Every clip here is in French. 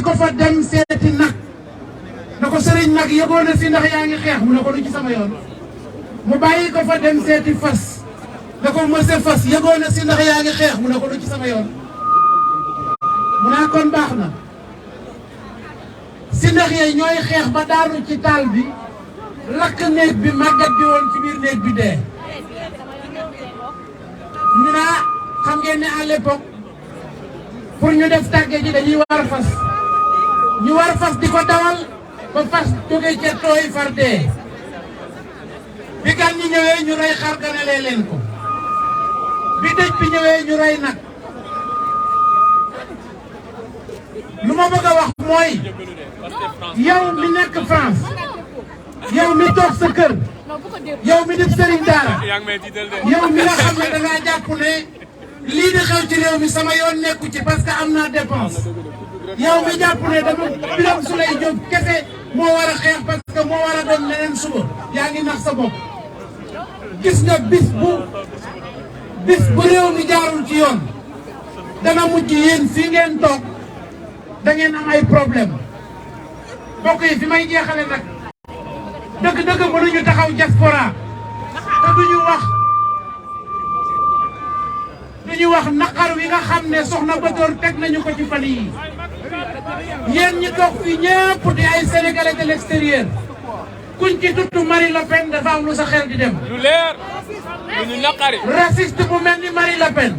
ko fa dem seeti nag na ko sëriñ nag yëgoo na si ndax yaa ngi xeex mu ne ko lu ci sama yoon mu bàyyi ko fa dem seeti fas na ko monsieur fas yëgoo na si ndax yaa ngi xeex mu ne ko lu ci sama yoon mu naa kon baax na si ndax yee ñooy xeex ba daanu ci taal bi lakk néeg bi màggat bi woon ci biir néeg bi dee ñu naa xam ngeen ne à l'époque pour ñu def tàgge ji dañuy war fas ñu war fas di ko dawal ba fas jóge ca tooy far dee bi gan ñi ñëwee ñu rey xar ganalee leen ko bi dëj bi ñëwee ñu rey nag lu ma bëgg a wax mooy yow mi nekk France yow mi toog sa kër yow mi def sëriñ daara yow mi nga xam ne dangaa jàpp ne lii di xew ci réew mi sama yoon nekku ci parce que am naa dépense yow mi jàpp ne dama Birame Souleye Diop kese moo war a xeex parce que moo war a doon leneen suba yaa ngi nax sa bopp gis nga bis bu réew mi jaarul ci yoon dana mujj yéen fii ngeen toog da ngeen am ay problème mbokk yi fi may jeexale nag dëgg-dëgg mënuñu taxaw diaspora te duñu wax naqar wi nga xam ne soxna Batoor teg nañu ko ci fan yi yéen ñi toog fii ñëpp di ay sénégalais de l'extérieur kuñ ci tudd Marie Le Pen dafa am lu sa xel di dem. lu leer lu ñu naqari. raciste bu mel ni Marie Le Pen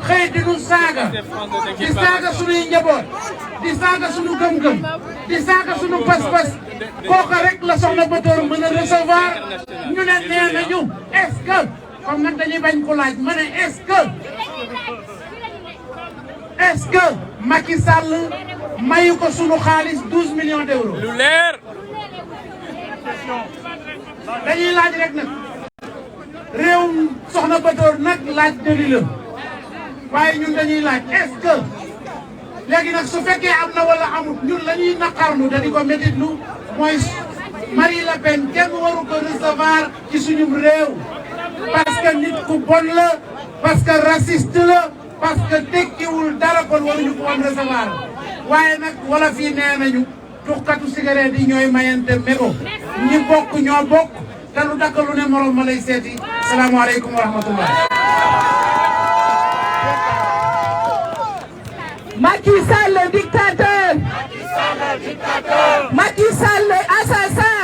xëy di nu saaga di saaga sunuy njaboot di saaga sunu gëm-gëm di saaga sunu pas-pas kooka rek la soxna Batoor mën a recevoir ñu ne nee nañu est-ce que comme nag dañuy bañ ko laaj ma ne est-ce que Macky Sall mayu ko sunu xaalis 12 millions d'euros. lu leer. dañuy laaj rek nag réewum soxna Batoor nag laaj dëli la waaye ñun dañuy laaj est-ce que léegi nag su fekkee am na wala amut ñun la ñuy naqarlu da di ko métitlu mooy Marie Le Pen kenn waru ko recevoir ci suñum réew parce que nit ku bon la parce que raciste la parce que tekkiwul dara kon waruñu ko woon recevoir waaye nag wala fii nee nañu tuxkatu cigarette yi ñooy mayante mégo ñi bokk ñoo bokk te lu dakk lu ne morom ma lay seeti salaamaaleykum wa rahmatullah. Macky Sall le dictateur. Macky Sall le assassin.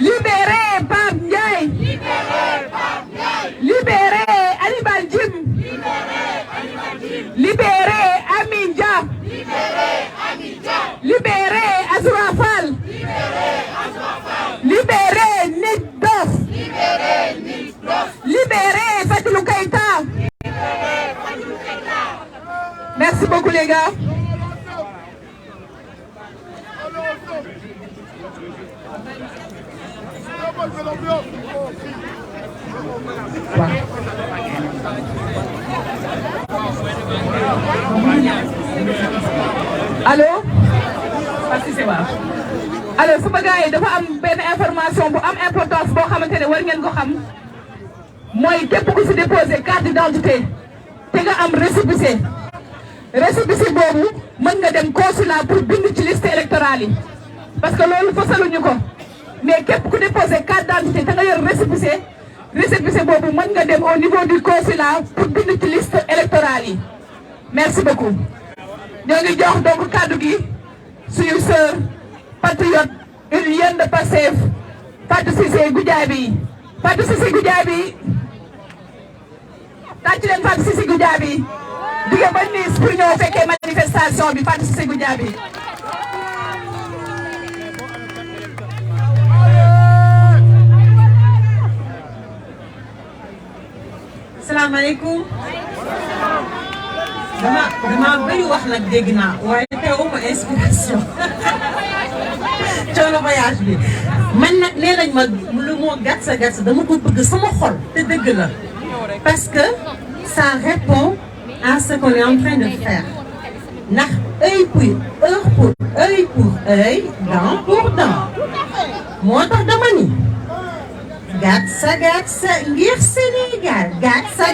Libérez Pape Ndiaye. Libérez Hannibal Djim. Libérez Amin Dia. Libérez Azoura Fall. Libérez Nit Doff. Libérez Fatou Keïta. Merci beaucoup les gars. Allô? Alors sama gars yi dafa am benn information bu am importance boo xamante ne war ngeen ko xam mooy képp ku fi déposé carte d'identité te nga am récépissé boobu mën nga dem consulat pour bind ci liste électorale yi parce que loolu fasaluñu ko mais képp ku déposé carte d'identité te nga yor récépissé boobu mën nga dem au niveau du consulat pour bind ci liste électorale yi merci beaucoup. ñoo ngi jox donc kaddu gi suñu sœur patriote une lionne de Pastef Fatou Cissé Goudiaby tàcc leen Fatou Cissé Goudiaby jóge ba Nice pour ñëw fekkee manifestation bi Fatou Cissé Goudiaby. asalaamaaleykum. dama bëri wax nag dégg naa waaye teewuma inspiration coono voyage bi man nag nee nañ ma lu moo gàtt dama ko bëgg sama xol te dëgg la parce que ça répond à ce qu'on est en train de faire ndax œil pour œil dent pour dent moo tax dama ni gatsa ngir Sénégal gatsa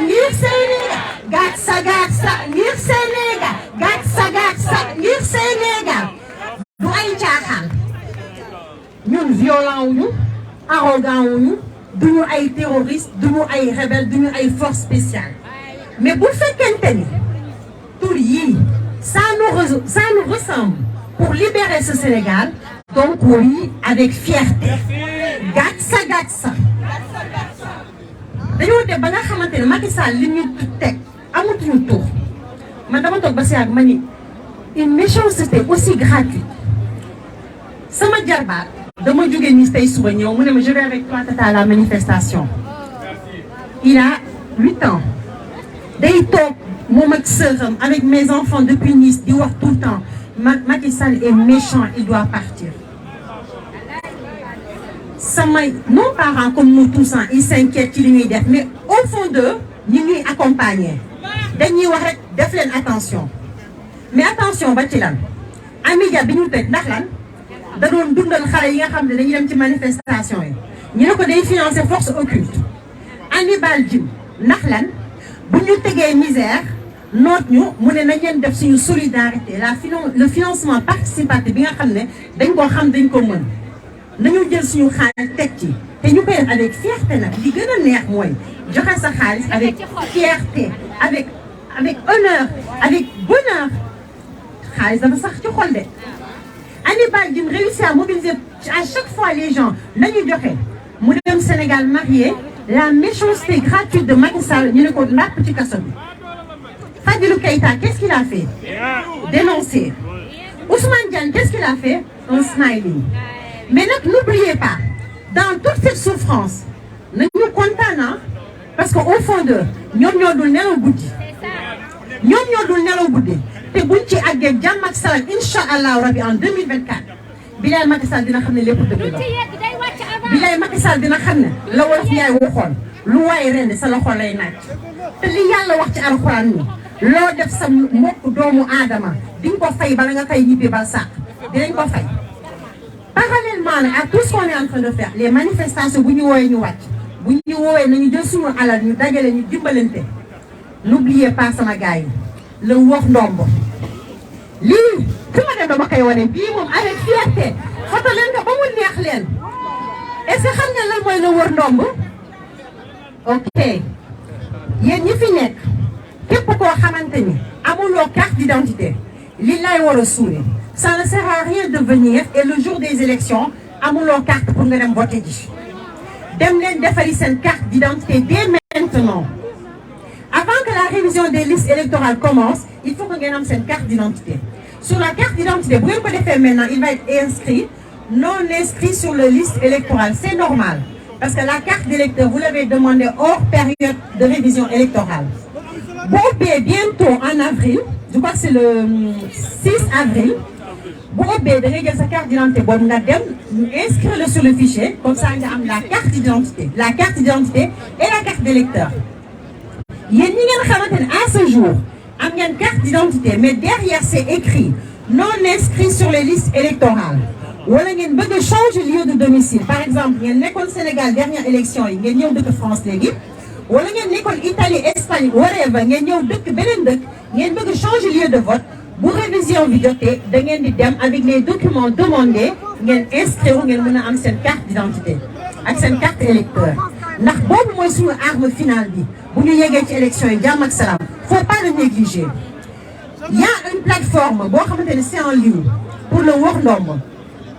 ngir Sénégal gatsa ngir Sénégal gatsa violent wuñu arrogant wuñu duñu ay terroristes duñu ay rebelles duñu ay forces spéciales mais bu fekkente ni tur yii ça nous ressemble pour libérer ce Sénégal donc oui avec fierté gatsa dañoo dem ba nga xamante ne Macky Sall li ñu teg amatuñu tur man dama toog ba si yàgg ma ni une méchanceté aussi gratuite sama jarbaat dama jóge ni tey suba ñëw mu ne ma je vais avec toi tata à la manifestation il a 8 ans day toog moom ak sœuram avec mes enfants depuis Nice di wax tout le temps Macky Sall est méchant il doit partir samay nos parents comme nous tous ils s'inquiètent ci li ñuy def mais au fond d'eux ñu ngi accompagner dañuy wax rek def leen attention mais attention ba ci lan Amidia bi ñu tëj ndax lan da doon dundal xale yi nga xam ne dañuy dem ci manifestation yi ñu ne ko day financer force occulte Hannibal Djim ndax lan bu ñu tegee misère noot ñu mu ne nañ leen def suñu solidarité le financement participatif bi nga xam ne dañ koo xam dañ ko mën nañu jël suñu xaalis teg ci te ñu koy def avec fierté nag li gën a neex mooy joxe sa xaalis avec fierté avec honneur avec bonheur xaalis dafa sax ci xol de Hannibal Djim réussit à mobiliser à chaque fois les gens nañu joxe mu dem Sénégal marié la méchanceté gratuite de Macky Sall ñu ne ko ndàpp ci kaso bi Fadilou Keïta qu'est-ce qu'il a fait dénoncer Ousmane Diagne qu'est-ce qu'il a fait un smiling mais nag n'oubliez pas dans toute cette souffrance nañu kontaan parce que au fond de ñoom ñoo dul nelaw guddi te buñ ci àggee jàmm ak salaam incha allahu rabi en 2024 bilaay Macky Sall dina xam ne lépp dëgg la bilaay Macky Sall dina xam ne la wolof yaay waxoon lu waaye ren sa loxo lay naaj te li yàlla wax ci alxuraan ni loo def sa mbokk doomu aadama di nga ko fay bala nga koy ñibbi bal sàq dinañ ko fay. Parallèlement à tout ce qu'on est en train de faire les manifestations bu ñu woowee ñu wàcc bu ñu woowee nañu jël suñu alal ñu dajale ñu dimbalante n'oubliez pas sama gars yi le wër ndombo lii fi ma dem dama koy wane bii moom avec fierté foto leen nga ba mu neex leen est-ce que xam nga lan mooy le wër ndombo ok yéen ñi fi nekk képp koo xamante ni amuloo carte d'identité li lay war a suule ça ne sert à rien de venir et le jour des élections amuloo carte pour nga dem voter ji dem leen defari seen carte d'identité dès maintenant avant que la révision des listes électorales commence il faut que ngeen am seen carte d'identité sur la carte d'identité bu ngeen ko defee maintenant il va être inscrit non inscrit sur la liste électorale c'est normal parce que la carte d'électeur vous l'avez demandé hors période de révision électorale bu ubbee bientôt en avril je crois que c'est le 6 avril bu ubbee da ngay jël sa carte d'identité boobu nga dem inscrire le sur le fichier comme ça nga am la carte d'identité et la carte d'électeur yéen ñi ngeen xamante ne à ce jour am ngeen carte d'identité mais derrière c'est écrit non inscrit sur les listes électorales wala ngeen bëgg a changer lieu de domicile par exemple ngeen nekkoon Sénégal dernière élection yi ngeen ñëw dëkk France léegi wala ngeen nekkoon Italie Espagne whatever ngeen ñëw dëkk beneen dëkk ngeen bëgg a changer lieu de vote bu révision bi jotee da ngeen di dem avec les documents demandés ngeen inscrire ngeen mën a am seen carte d'identité ak seen carte électeur ndax boobu mooy suñu arme finale bi bu ñu yeggee ci élection yi jàmm ak salaam faut pas le négliger. Il y a une plateforme boo xamante ne c'est en ligne pour le wër ndombo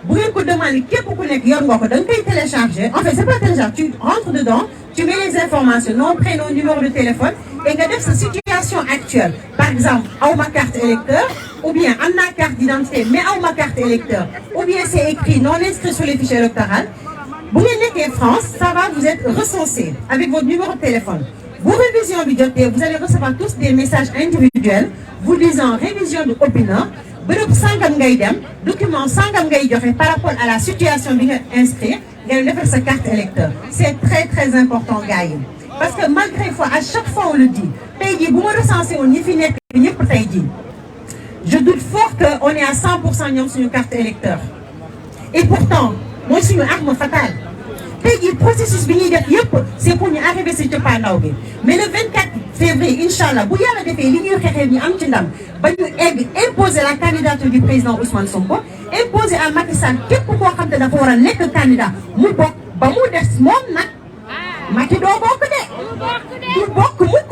bu ngeen ko demandé képp ku nekk yor nga ko da nga koy télécharger en fait c'est pas télécharger tu rentres dedans tu mets les informations nom prénom numéro de téléphone et nga def sa situation actuelle par exemple aw ma carte électeur ou bien am naa carte d'identité mais aw ma carte électeur ou bien c'est écrit non inscrit sur les fichiers électoraux bu ngeen nekkee France ça va vous être recensé avec votre numéro de téléphone bu révision bi jotee vous allez recevoir tous des messages individuels vous disant révision de opinion bërëb sangam ngay dem document sangam ngay joxe par rapport à la situation bi nga inscrire ngeen defal sa carte électeur c'est très très important gars yi parce que malgré fois à chaque fois on le dit tey jii bu ma recensé woon ñi fi nekk ñëpp tey jii je doute fort que on est à 100% ñoom suñu carte électeur et pourtant mooy suñu arme fatale tey jii processus bi ñuy def yëpp c'est pour ñu arriver ci cëppaandaw bi mais le 24 février incha allah bu yàlla defee li ñuy xeexee ñu am ci ndam ba ñu egg imposer la candidature du président Ousmane Sonko imposer à Macky Sall képp koo xam te dafa war a nekk candidat mu bokk ba mu des moom nag Macky doo bokk de du bokk mukk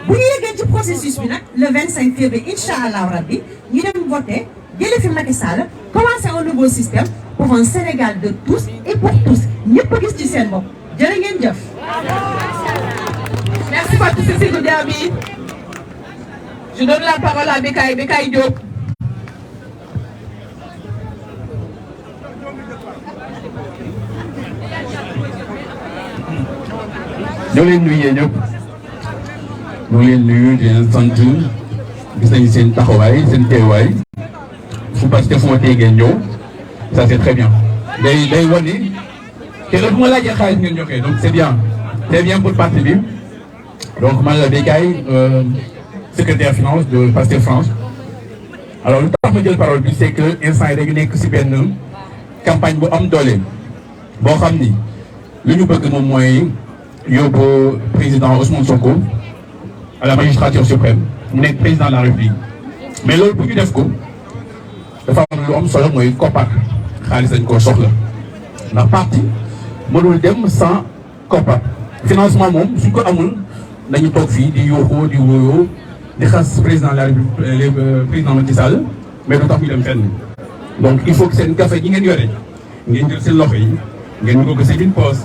bu ñu yeggee ci processus bi nag le 25 février incha allah rabbi ñu dem voter jëlee fi Macky Sall commencer un nouveau système pour un Sénégal de tous et pour tous ñëpp a gis ci seen bopp jërë ngeen jëf. Merci Fatou Cissé Goudiaby. Je donne la parole à Bécaye Diop. ñoo leen nuyu ñëpp ñoo leen nuyu di leen sant gis nañu seen taxawaay seen teewaay fu Pastef fu ma tee ngeen ñëw ça c'est très bien day wane te bu ma laajee xaalis ngeen joxe donc c'est bien pour parti bi donc man la Bécaye secrétaire finance de Pastef France. Alors lu tax ma jël parole bi c'est que instant yi dañu nekk ci benn campagne bu am doole boo xam ni li ñu bëgg moom mooy yóbbu président Ousmane Sonko à la magistrature suprême mu nekk président de la République mais loolu bu ñu def ko dafa am lu am solo mooy koppar xaalis dañ koo soxla ndax parti mënul dem sans koppar financement moom suñ ko amul nañu toog fii di yooxoo di wóyoo di xas président de la République président Macky Sall mais du tax ñu dem fenn donc il faut que seen café gi ngeen yore ngeen jël seen loxo yi ngeen dugal ko seen une poche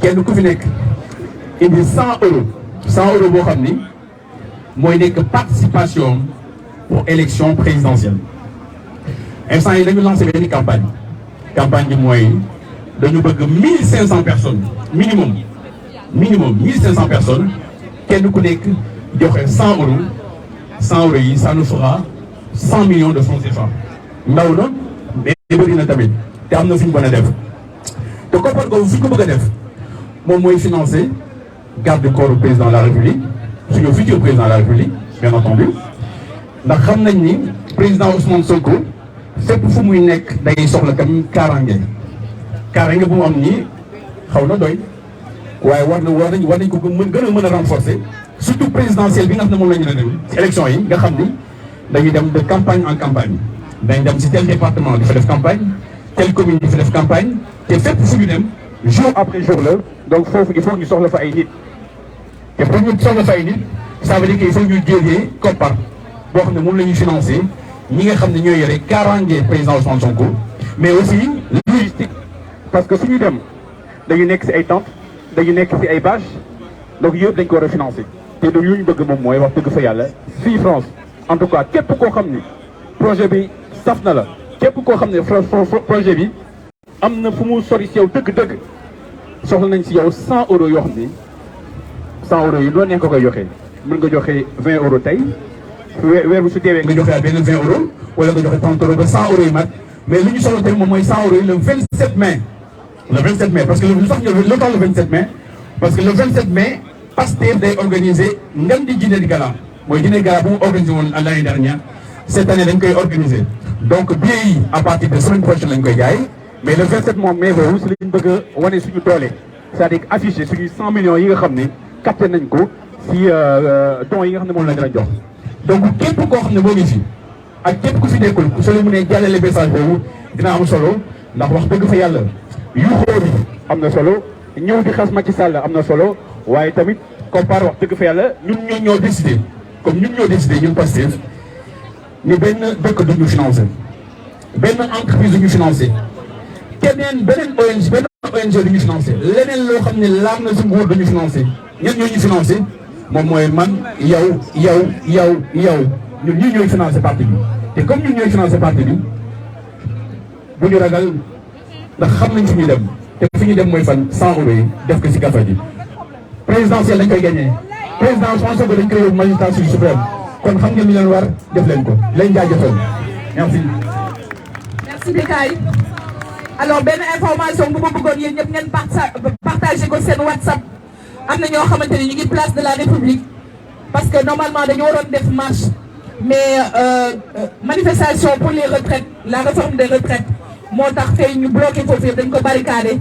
kenn ku fi nekk indi 100 euros boo xam ni mooy nekk participation pour élection présidentielle. instant yi dañu lancé benn campagne bi mooy dañu bëgg 1500 personnes minimum 1500 personnes kenn ku nekk joxe 100 euros yi ça nous fera 100 millions de francs CFA. ndaw na mais bëri na tamit te am na fu ñu mën a def te koppar googu fu ñu ko bëgg a def moom mooy financer garde corps du président de la République suñu futur président de la République bien entendu ndax xam nañ ni président Ousmane Sonko fépp fu muy nekk day soxla kam kaaraange bu mu am nii xaw na doy waaye war nañ ko gën a mën a renforcer surtout présidentielle bi nga xam ne moom la ñu dem ci élection yi nga xam ni dañuy dem de campagne en campagne dañ dem ci tel département di fa def campagne telle commune di fa def campagne te fépp fu ñu dem jour après jour la donc foofu il faut ñu soxla fa ay nit te pour ñu soxla fa ay nit ça veut dire que il faut ñu jëlee koppar boo xam ne moom la ñuy financer ñi nga xam ne ñooy yore kaaraange président Ousmane Sonko mais aussi logistique parce que fu ñu dem dañu nekk ci ay tentes dañu nekk ci ay bâches donc yëpp dañ ko war a financer te lu ñu bëgg moom mooy wax dëgg fa yàlla fii France en tout cas képp koo xam ni projet bi saf na la képp koo xam ne projet bi am na fu mu sori ci yow dëgg-dëgg soxla nañ ci yow 100 euros yoo xam ni 100 euros yi loo nekk ko koy joxe mën nga joxe 20 euros tey weer bu su deewee nga joxe benn 20 euros wala nga joxe 30 euros ba 100 euros yi mat mais li ñu soxla tey moom mooy 100 euros yi le 27 mai. le 27 mai parce que lu tax le 27 mai parce que le 27 mai Pastef day organiser ngam di dîner de gala mooy dîner de gala bu mu organisé woon l'année dernière cette année dañ koy organiser donc billets yi à partir de semaine prochaine lañ koy jaay mais le 27 mois mai boobu si lañ bëgg a wane suñu doole c'est-à-dire afficher suñu 100 millions yi nga xam ne capté nañ ko si dons yi nga xam ne moom lañ la jox donc képp koo xam ne boo ngi fi ak képp ku fi nekkul soo leen mënee jàllale message boobu dina am solo ndax wax dëgg fa yàlla yu xóor yi am na solo ñëw di xas Macky Sall am na solo waaye tamit compare wax dëgg fa yàlla ñun ñoo décidé comme ñun ñoo décidé ñun Pastef ni benn dëkk duñu financé benn entreprise duñu financé beneen ONG duñu financé leneen loo xam ne laam na si nguur duñu financé ñen ñoo ñu financé moom mooy man yow ñun ñii ñooy financé parti bi te comme ñun ñooy financé parti bi bu ñu ragal ndax xam nañ fi ñuy dem te fi ñu dem mooy fan 100 euros yi def ko si gafa ji présidentielle dañ koy gagné président Ousmane Sonko dañ koy yóbbu magistrature suprême kon xam ngeen ni leen war def leen ko leen jaajëfal merci. merci Bécaye alors benn information bu ma bëggoon yéen ñëpp ngeen partagé ko seen WhatsApp am na ñoo xamante ni ñu ngi place de la République parce que normalement dañu waroon def marche mais manifestation pour les retraites la réforme des retraites moo tax tey ñu bloqué foofu yëpp dañ ko barricadé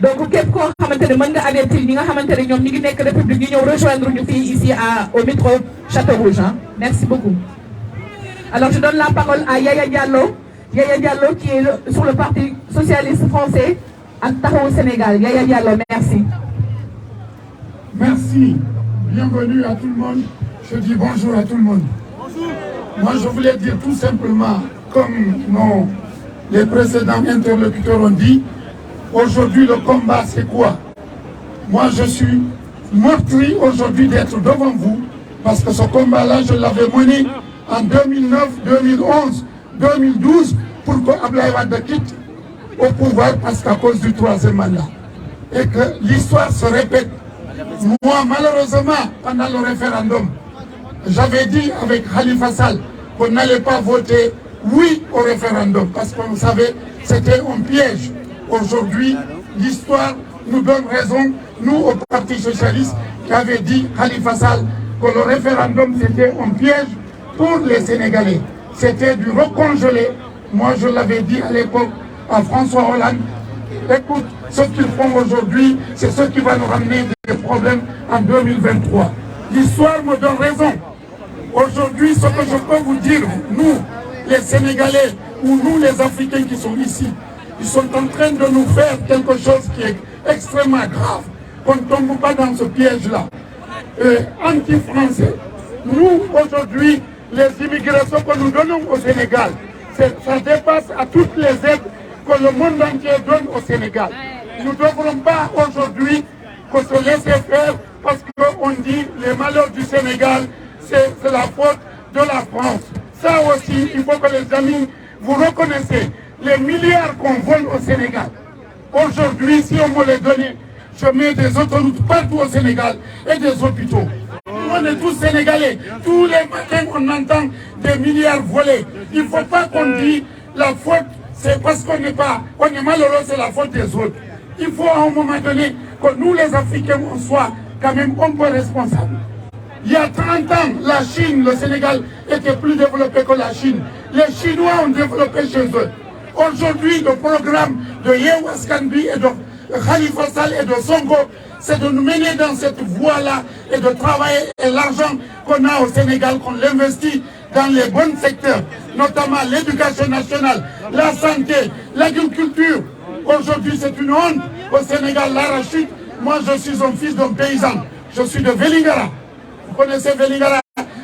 donc képp koo xamante ne mën nga avertir ñi nga xamante ne ñoom ñi ngi nekk République ñu ñëw rejoindre ñu fii ici au métro Château Rouge merci beaucoup. Alors je donne la parole à Yaya Diallo. Yaya Diallo qui est sur le Parti Socialiste Français à Tahoe, Sénégal. Yaya Diallo, merci. Merci. Bienvenue à tout le monde. Je dis bonjour à tout le monde. Bonjour. Moi, je voulais dire tout simplement, comme les précédents interlocuteurs ont dit, aujourd'hui, le combat, c'est quoi? Moi, je suis meurtri aujourd'hui d'être devant vous, parce que ce combat-là, je l'avais mené en 2009, 2011, 2012, pour que Abdoulaye Wade quitte au pouvoir, parce qu'à cause du troisième mandat. Et que l'histoire se répète. Moi, malheureusement, pendant le référendum, j'avais dit avec Khalifa Sall qu'on n'allait pas voter oui au référendum, parce qu'on savait que c'était un piège. Aujourd'hui, l'histoire nous donne raison, nous au Parti Socialiste, qui avait dit Khalifa Sall que le référendum c'était un piège pour les Sénégalais. C'était du recongelé. Moi, je l'avais dit à l'époque à François Hollande. Écoute, ce qu'ils font aujourd'hui, c'est ce qui va nous ramener des problèmes en 2023. L'histoire me donne raison. Aujourd'hui, ce que je peux vous dire, nous, les Sénégalais, ou nous, les Africains qui sont ici, ils sont en train de nous faire quelque chose qui est extrêmement grave. Qu'on ne tombe pas dans ce piège-là. Anti-français. Nous, aujourd'hui, les immigrations que nous donnons au Sénégal, ça dépasse à toutes les aides que le monde entier donne au Sénégal. Nous ne devrons pas aujourd'hui se laisser faire parce qu'on dit les malheurs du Sénégal, c'est la faute de la France. Ça aussi, il faut que les amis, vous reconnaissez les milliards qu'on vole au Sénégal. Aujourd'hui, si on me les donnait, je mets des autoroutes partout au Sénégal et des hôpitaux. On est tous Sénégalais. Tous les matins, on entend des milliards volés. Il ne faut pas qu'on dise la faute, c'est parce qu'on est malheureux, c'est la faute des autres. Il faut à un moment donné que nous, les Africains, on soit quand même un peu responsables. Il y a 30 ans, la Chine, le Sénégal était plus développé que la Chine. Les Chinois ont développé chez eux. Aujourd'hui, le programme de Yewas Kanbi et de Khalifa Sall et de Sonko, c'est de nous mener dans cette voie-là et de travailler. Et l'argent qu'on a au Sénégal, qu'on l'investit dans les bons secteurs, notamment l'éducation nationale, la santé, l'agriculture. Aujourd'hui, c'est une honte au Sénégal, l'arachide. Moi, je suis un fils d'un paysan. Je suis de Vélingara. Vous connaissez Vélingara?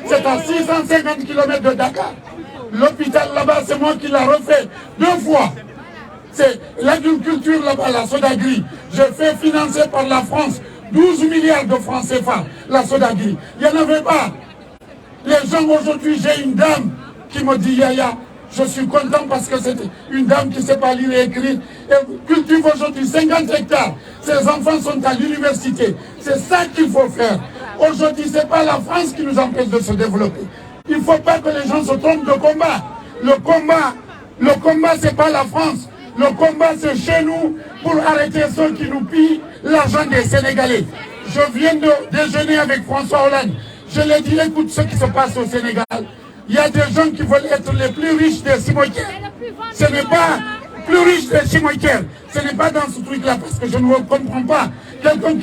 C'est à 650 km de Dakar. L'hôpital là-bas, c'est moi qui l'ai refait 2 fois. C'est l'agriculture là-bas, la Sodagri. Je fais financer par la France 12 milliards de francs CFA, la Sodagri. Il n'y en avait pas. Les gens aujourd'hui, j'ai une dame qui me dit Yaya, je suis content parce que c'est une dame qui ne sait pas lire et écrire. Elle cultive aujourd'hui 50 hectares. Ses enfants sont à l'université. C'est ça qu'il faut faire. Aujourd'hui, ce n'est pas la France qui nous empêche de se développer. Il ne faut pas que les gens se trompent de combat. Le combat, ce n'est pas la France. Le combat, c'est chez nous pour arrêter ceux qui nous pillent l'argent des Sénégalais. Je viens de déjeuner avec François Hollande. Je lui ai dit, écoute ce qui se passe au Sénégal. Il y a des gens qui veulent être les plus riches des cimetières. Ce n'est pas plus riche des cimetières. Ce n'est pas dans ce truc-là, parce que je ne comprends pas. Quelqu'un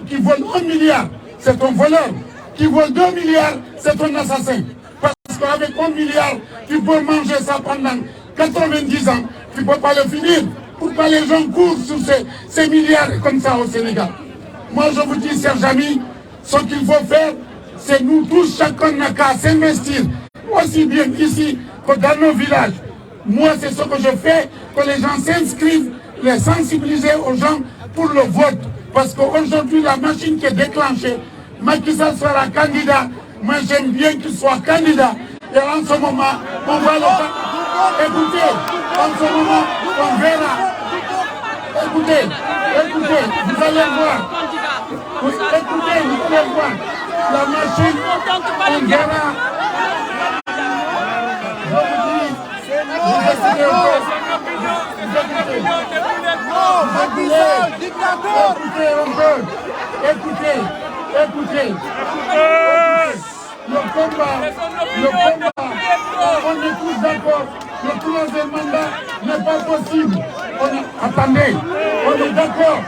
qui vole 1 milliard, c'est un voleur. Qui vole 2 milliards, c'est un assassin. Parce qu'avec 1 milliard, tu peux manger ça pendant 90 ans. Tu ne peux pas le finir. Pourquoi les gens courent sur ces milliards comme ça au Sénégal? Moi, je vous dis, chers amis, ce qu'il faut faire, c'est nous tous, chacun n'a qu'à s'investir, aussi bien ici que dans nos villages. Moi, c'est ce que je fais, que les gens s'inscrivent, les sensibiliser aux gens pour le vote. Parce qu'aujourd'hui, la machine qui est déclenchée, Macky Sall sera candidat. Moi, j'aime bien qu'il soit candidat. Et en ce moment, on va le... Écoutez, en ce moment, on verra. Écoutez, vous allez voir. Écoutez, vous allez voir. La machine, on verra. Je vous dis, vous essayez Écoutez. Le combat, on est tous d'accord. Le troisième mandat n'est pas possible. Attendez, on est d'accord.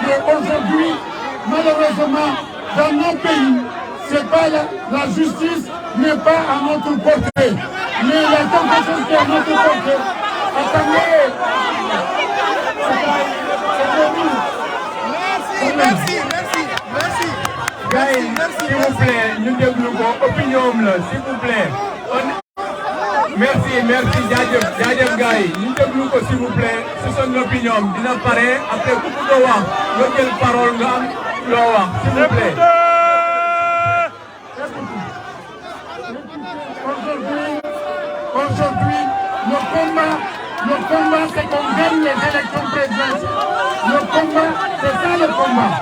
Mais aujourd'hui, malheureusement, dans nos pays, c'est pas la justice n'est pas à notre portée. Mais il y a quelque chose qui est notre côté. Attendez. Merci. Gars, s'il vous plaît, nous développons opinion, s'il vous plaît. Merci, jaajëf gars yi ñu déglu ko s'il vous plaît c'est son opinion dina pare après ku bëgg a wax nga jël parole nga am loo wax s'il vous plaît. Aujourd'hui, le combat c'est qu'on gagne les élections présidentielles. Le combat, c'est ça le combat.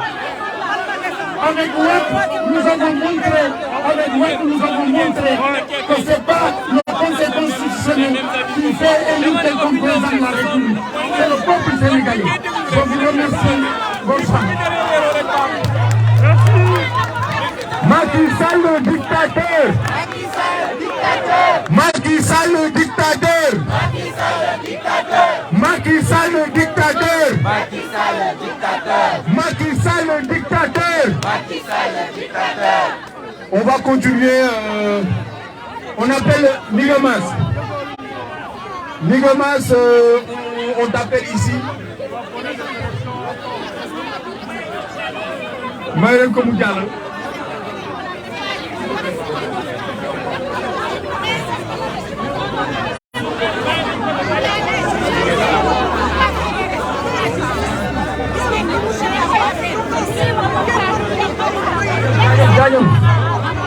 Avec Wade, nous avons montré que ce n'est pas le Conseil constitutionnel qui fait élire quelqu'un président de la République. C'est le peuple sénégalais. Je vous remercie. Bonsoir. Macky Sall le dictateur. Macky Sall le dictateur. Macky Sall le dictateur. Macky Sall le dictateur. On va continuer. On appelle Nigomas. Nigomas, on t'appelle ici. Mayren Komoudiala.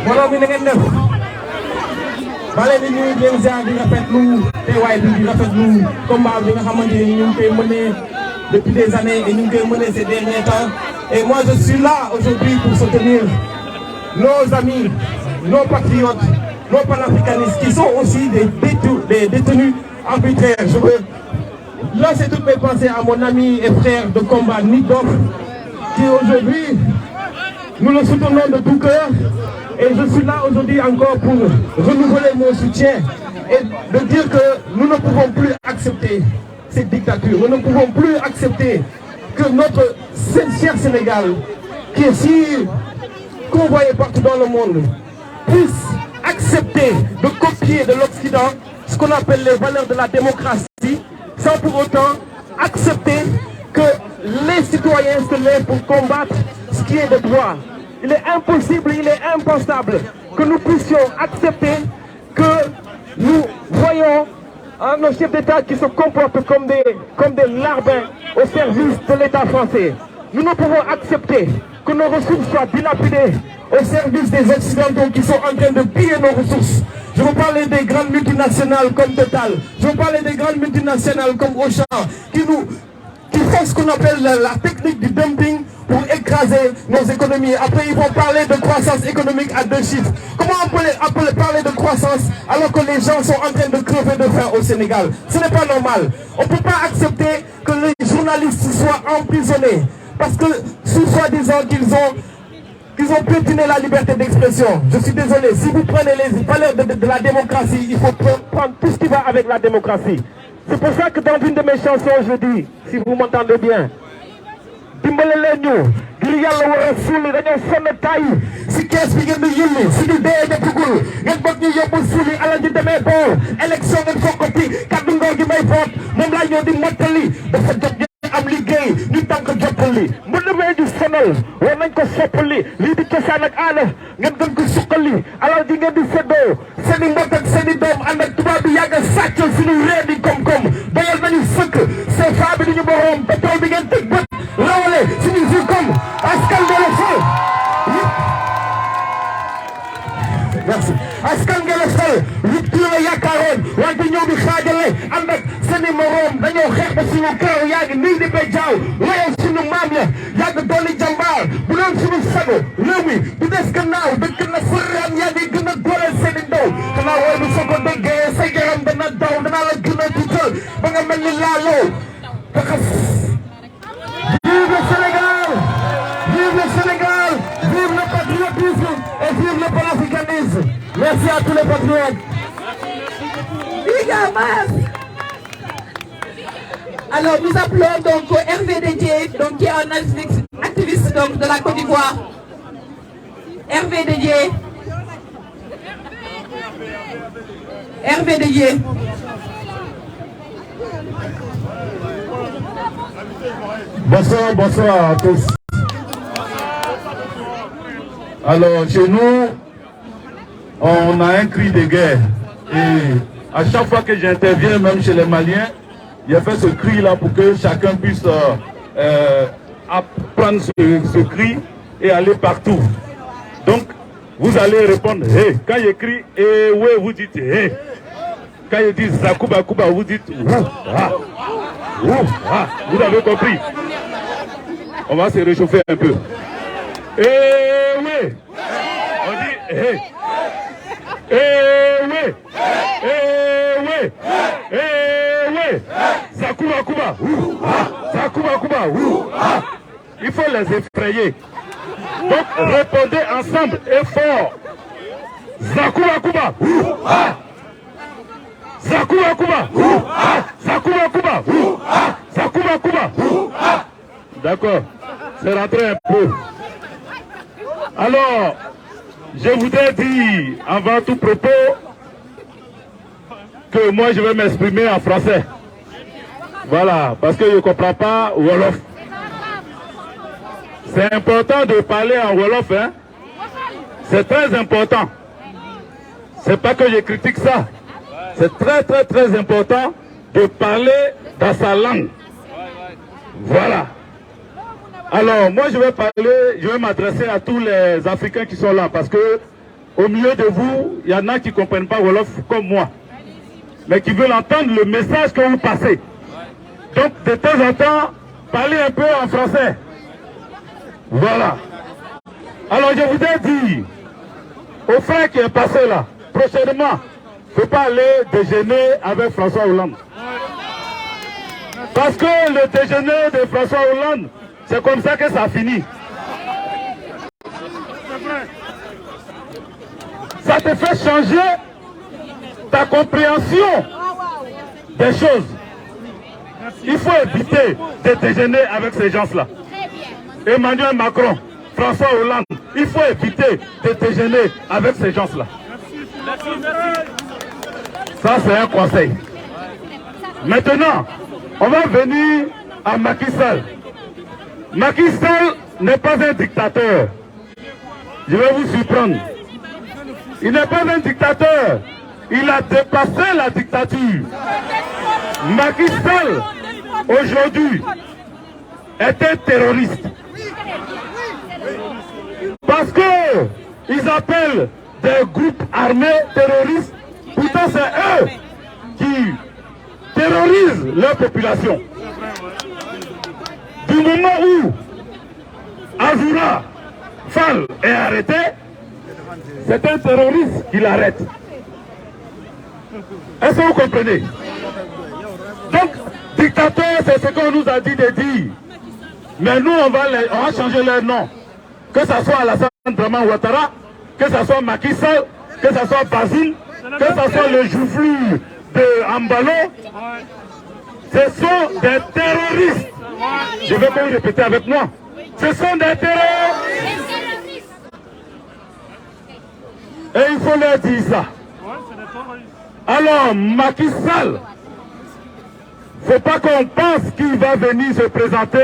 Mbooloo mi na ngeen def bale ni ñuy leen ziar di rafetlu teewaay bi di rafetlu combat bi nga xamante ni ñu ngi koy mener depuis des années et ñu ngi koy mener ces derniers temps et moi je suis là aujourd'hui pour soutenir nos amis, nos patriotes, nos panafricanistes qui sont aussi des détenus arbitraires. Je veux lancer toutes mes pensées à mon ami et frère de combat Nidor qui aujourd'hui nous le soutenons de tout cœur et je suis là aujourd'hui encore pour renouveler mon soutien et de dire que nous ne pouvons plus accepter cette dictature. Nous ne pouvons plus accepter que notre cher Sénégal, qui est si convoyé partout dans le monde, puisse accepter de copier de l'Occident ce qu'on appelle les valeurs de la démocratie, sans pour autant accepter que les citoyens se lèvent pour combattre ce qui est de droit. Il est impossible, il est impensable que nous puissions accepter que nous voyons nos chefs d'État qui se comportent comme des larbins au service de l'État français. Nous ne pouvons accepter que nos ressources soient dilapidées au service des Occidentaux qui sont en train de piller nos ressources. Je veux parler des grandes multinationales comme Total, je veux parler des grandes multinationales comme Auchan qui font ce qu'on appelle la technique du dumping pour écraser nos économies. Après, ils vont parler de croissance économique à 2 chiffres. Comment on peut parler de croissance alors que les gens sont en train de crever de faim au Sénégal? Ce n'est pas normal. On ne peut pas accepter que les journalistes soient emprisonnés parce que, soi-disant qu'ils ont piétiné la liberté d'expression. Je suis désolé, si vous prenez les valeurs de la démocratie, il faut prendre tout ce qui va avec la démocratie. C'est pour ça que dans une de mes chansons, je dis, si vous m'entendez bien, dimbale leen ñu ngir yàlla war a suuli dañoo sonn tay si kees bi ngeen di yulli si di dee jotugul ngeen bëgg ñu yóbbu suuli alal ji demee boor élection ngeen fokkati kaddu ngoo gi may boot moom laa ñëw di mottali dafa jot ngeen am liggéey ñu tànk jottali mu demee di sonal war nañ ko soppali lii di cosaan ak aada ngeen gën ko suqali alal ji ngeen di séddoo seen i mbokk ak seen i doom ànd ak tubaab bi yàgg a sàccal suñu réew di koom-koom doyal nañu sëkk c'est fa bi duñu boroom pétrole bi ngeen tëg bët rawale suñu vie comme askan ngeen fal merci askan ngeen fal rupture la yaakaaroon wante ñëw di xaajale ànd ak seeni moroom dañoo xeex ba suñu karaw yaa ngi nii di bay jaaw layal suñu maam ya yàgg dooli jàmbaar bu doon suñu sago réew mi du des gannaaw dëkk na sëraan yaa ngi gën a dooleel seeni ndaw xanaa wooy bi soo ko déggee sa yaram dana daw danaa la gën a tiital ba nga mel ni laaloo taxas. Vive le Sénégal! Vive le Sénégal! Vive le patriotisme et vive le panafricanisme! Merci à tous les patriotes! Alors nous appelons donc Hervé Dédié, donc qui est un activiste donc de la Côte d'Ivoire. Hervé Dédié. Hervé Deyé. Bonsoir, bonsoir à tous. Alors, chez nous, on a un cri de guerre. Et à chaque fois que j'interviens, même chez les Maliens, il a fait ce cri-là pour que chacun puisse apprendre ce cri et aller partout. Donc, vous allez répondre « Hey ». Quand il écrit « Eh ouais », vous dites « Hey ». Quand il dit « Zakuba Kuba », vous dites « Ouh, ah, ouh, ah ». Vous avez compris. On va se réchauffer un peu. « Eh ouais ». On dit « Hey ». « Eh ouais ». « Eh ouais ». « Eh ouais ». Zakuba Kuba. Ouh, ah. Zakuba Kuba. Ouh, ah. Il faut les effrayer. Donc, répondez ensemble et fort. Zakuba Kuba. Zakuba Kuba. Zakuba Kuba. Zakuba Kuba. D'accord. C'est rentré un peu. Alors, je voudrais dire, avant tout propos, que moi je vais m'exprimer en français. Voilà, parce que je ne comprends pas Wolof. C'est important de parler en Wolof, hein. C'est très important. C'est pas que je critique ça. C'est très très très important de parler dans sa langue. Voilà. Alors, moi je vais parler, je vais m'adresser à tous les Africains qui sont là, parce que au milieu de vous, il y en a qui ne comprennent pas Wolof comme moi, mais qui veulent entendre le message que vous passez. Donc, de temps en temps, parlez un peu en français. Voilà. Alors, je voudrais dire au frère qui est passé là, prochainement, il ne faut pas aller déjeuner avec François Hollande. Parce que le déjeuner de François Hollande, c'est comme ça que ça finit. Ça te fait changer ta compréhension des choses. Il faut éviter de déjeuner avec ces gens-là. Emmanuel Macron, François Hollande, il faut éviter de déjeuner avec ces gens-là. Ça, c'est un conseil. Maintenant, on va venir à Macky Sall. Macky Sall n'est pas un dictateur. Je vais vous surprendre. Il n'est pas un dictateur. Il a dépassé la dictature. Macky Sall, aujourd'hui, est un terroriste. Parce qu'ils appellent des groupes armés terroristes. Pourtant, c'est eux qui terrorisent leur population. Du moment où Azoura Fall est arrêté, c'est un terroriste qui l'arrête. Est-ce que vous comprenez? Donc, dictateur, c'est ce qu'on nous a dit de dire. Mais nous, on va changer leur nom. Que ce soit Alassane Draman Ouattara, que ce soit Macky Sall, que ce soit Basile, que ce soit le joufflu de Ambalo. Ce sont des terroristes. Je vais pas vous répéter avec moi. Ce sont des terroristes. Et il faut leur dire ça. Alors, Macky Sall, faut pas qu'on pense qu'il va venir se présenter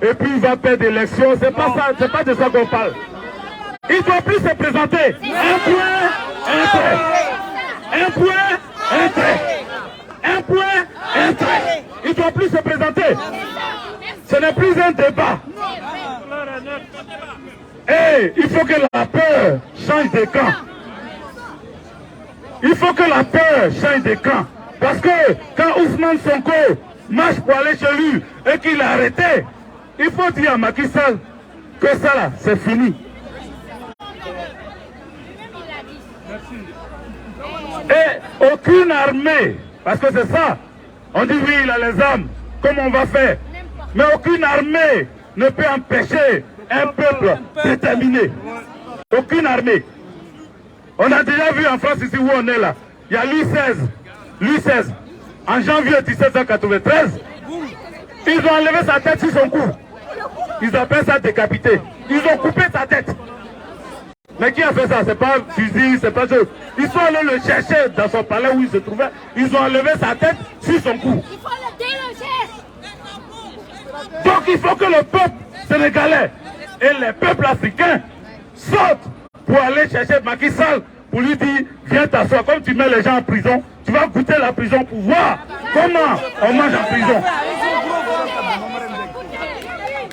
et puis il va perdre l'élection. C'est pas ça, c'est pas de ça qu'on parle. Il ne doit plus se présenter. Un point, un trait. Un point, un trait. Un point, un trait. Il ne doit plus se présenter. Ce n'est plus un débat. Et il faut que la peur change de camp. Il faut que la peur change de camp. Parce que quand Ousmane Sonko marche pour aller chez lui et qu'il est arrêté, il faut dire à Macky Sall que ça là, c'est fini. Et aucune armée, parce que c'est ça, on dit oui, il a les armes, comment on va faire? Mais aucune armée ne peut empêcher un peuple déterminé. Aucune armée. On a déjà vu en France ici où on est là, il y a Louis XVI, en janvier 1793, ils ont enlevé sa tête sur son cou. Ils appellent ça décapité. Ils ont coupé sa tête. Mais qui a fait ça? C'est pas fusil, c'est pas chose. Ils sont allés le chercher dans son palais où il se trouvait. Ils ont enlevé sa tête sur son cou. Il faut le déloger. Donc il faut que le peuple sénégalais et les peuples africains sortent pour aller chercher Macky Sall pour lui dire viens t'asseoir. Comme tu mets les gens en prison, tu vas goûter la prison pour voir comment on mange en prison.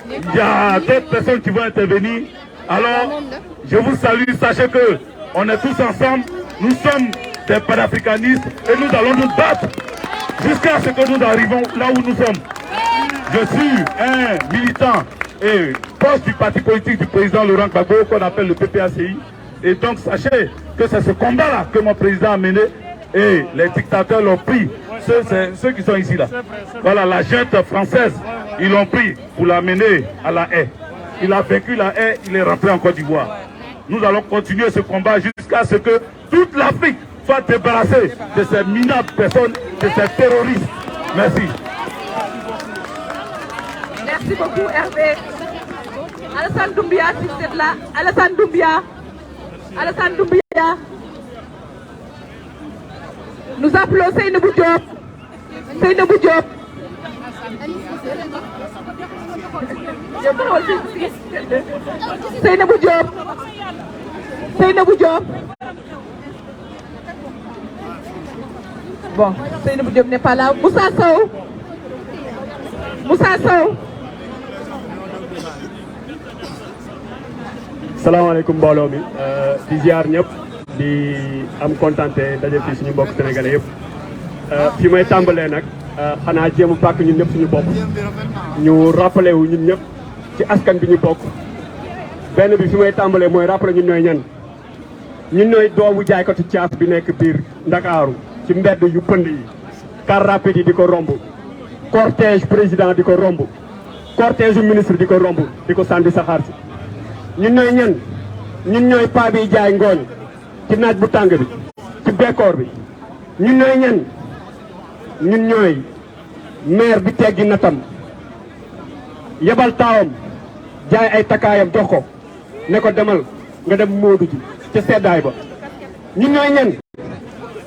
Il y a d'autres personnes qui vont intervenir. Alors, je vous salue. Sachez que on est tous ensemble. Nous sommes des panafricanistes et nous allons nous battre jusqu'à ce que nous arrivons là où nous sommes. Je suis un militant et proche du parti politique du président Laurent Gbagbo qu'on appelle le PPACI. Et donc, sachez que c'est ce combat-là que mon président a mené et les dictateurs l'ont pris. Ceux qui sont ici là. Voilà, la junte française, ils l'ont pris pour l'amener à la haie. Il a vaincu la haie, il est rentré en Côte d'Ivoire. Nous allons continuer ce combat jusqu'à ce que toute l'Afrique soit débarrassée de ces minables personnes, de ces terroristes. Merci. Merci beaucoup Hervé. Alassane Doumbia, si vous êtes là. Alassane Doumbia. Alassane Doumbia. Nous appelons Seynabou Diop. Seynabou Diop. Seynabou Diop. Seynabou Diop. Bon, Seynabou Diop n'est pas là. Moussa Sow. Moussa Sow. salaamaaleykum mbooloo mi di ziar ñëpp di am contenté daje fii suñu mbokk sénégalais yëpp fi may tàmbalee nag xanaa jéem a pàkk ñun ñëpp suñu bopp ñu rappelé wu ñun ñëpp ci askan bi ñu bokk benn bi fi may tàmbalee mooy rappelé ñun ñooy ñan ñun ñooy doomu jaaykatu caaf bi nekk biir Ndakaaru ci mbedd yu pënd yi car rapide yi di ko romb cortège président di ko romb cortège ministre di ko romb di ko sànni saxaar si ñun ñooy ñan ñun ñooy paa bi jaay ngooñ ci naaj bu tàng bi ci bekkoor bi ñun ñooy ñan ñun ñooy maire bi teggi natam yebal taawam jaay ay takkaayam jox ko ne ko demal nga dem moodu ji ca seddaay ba ñun ñooy ñan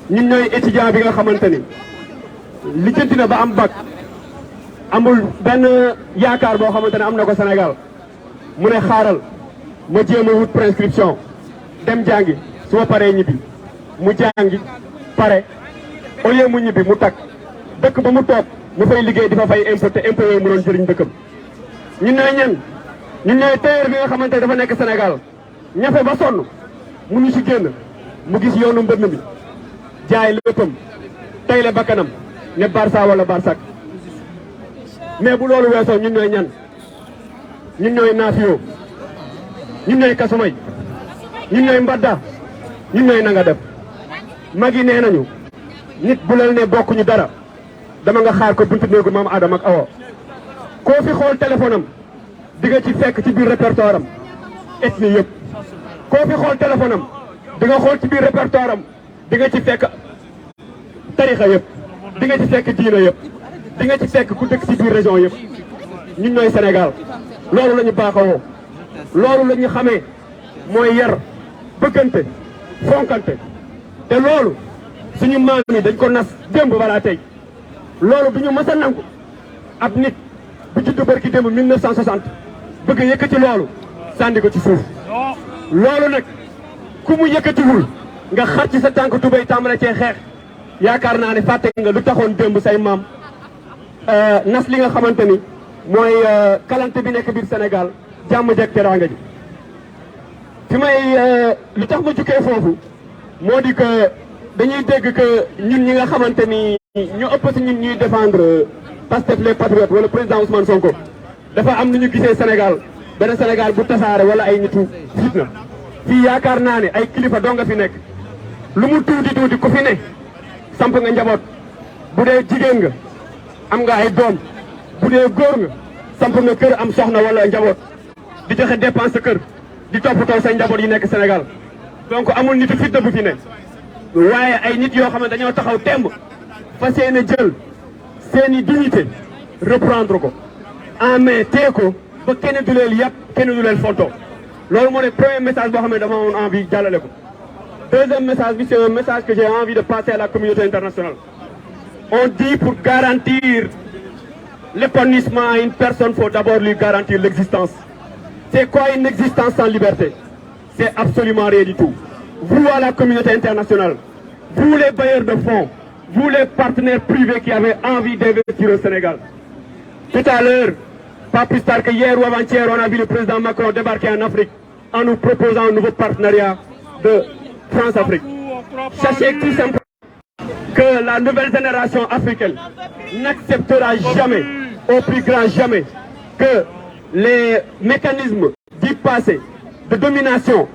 ñun ñooy étudiant bi nga xamante ni lijjanti na ba am bac amul benn yaakaar boo xamante ne am na ko Sénégal mu ne xaaral ma jéem a wut prescription dem jàngi su ma paree ñibbi mu jàngi pare au lieu mu ñibbi mu takk dëkk ba mu toog mu fay liggéey di fa fay impôt te impôt yooyu mu doon jëriñ dëkkam. ñun ñooy ñan ñun ñooy tailleur bi nga xamante ne dafa nekk Sénégal ñafe ba sonn mu ñu si génn mu gis yoonu mbënn mi jaay léppam tayle bakkanam ne Barça wala Barsak mais bu loolu weesoo ñun ñooy ñan ñun ñooy Nafio ñun ñooy Kasumay ñun ñooy Mbadda ñun ñooy nanga def magi nee nañu nit bu la ne bokkuñu dara dama nga xaar ko buntu néegu maam Adama ak Awa koo fi xool téléphone am di nga ci fekk ci biir répertoire am ethnie yëpp koo fi xool téléphone am di nga xool ci biir répertoire am di nga ci fekk tarixa yëpp di nga ci fekk diina yëpp di nga ci fekk ku dëkk ci biir région yëpp ñun ñooy Sénégal loolu la ñu baaxoo loolu la ñu xamee mooy yar bëggante fonkante te loolu suñu maam yi dañ ko nas démb balaa tey loolu du ñu mës a nangu ab nit bu juddu barki démb 1960 bëgg yëkkati loolu sànni ko ci suuf loolu nag ku mu yëkkatiwul nga xar ci sa tànk tubéy tàmbale cee xeex yaakaar naa ne fàtte nga lu taxoon démb say maam nas li nga xamante ni mooy kalante bi nekk biir Sénégal jàmm jeeg teraanga ji fi may lu tax ma jukkee foofu moo di que dañuy dégg que ñun ñi nga xamante ni ñu ëpp si ñun ñuy défendre Pastef les patriotes wala président Ousmane Sonko dafa am nu ñu gisee Sénégal benn Sénégal bu tasaare wala ay nitu fitna fii yaakaar naa ne ay kilifa doo nga fi nekk lu mu tuuti tuuti ku fi ne samp nga njaboot bu dee jigéen nga am nga ay doom bu dee góor nga samp nga kër am soxna wala njaboot di joxe dépense sa kër di toppatoo say njaboot yi nekk Sénégal donc amul nitu fitna bu fi ne waaye ay nit yoo xam ne dañoo taxaw temb fa seen a jël seeni dignité reprendre ko en main tee ko ba kenn du leen yàpp kenn du leen fonto loolu moo nekk premier message boo xam ne dama amoon envie jàllale ko. Deuxième message bi c'est un message que j'ai envie de passer à la communauté internationale. On dit pour garantir l'épanouissement à une personne, il faut d'abord lui garantir l'existence. C'est quoi une existence sans liberté? C'est absolument rien du tout. Vous à la communauté internationale, vous les bailleurs de fonds, vous les partenaires privés qui avez envie d'investir au Sénégal. Tout à l'heure, pas plus tard que hier ou avant-hier, on a vu le président Macron débarquer en Afrique en nous proposant un nouveau partenariat de France-Afrique. Sachez tout simplement que la nouvelle génération africaine n'acceptera jamais, au plus grand jamais, que les mécanismes du passé de domination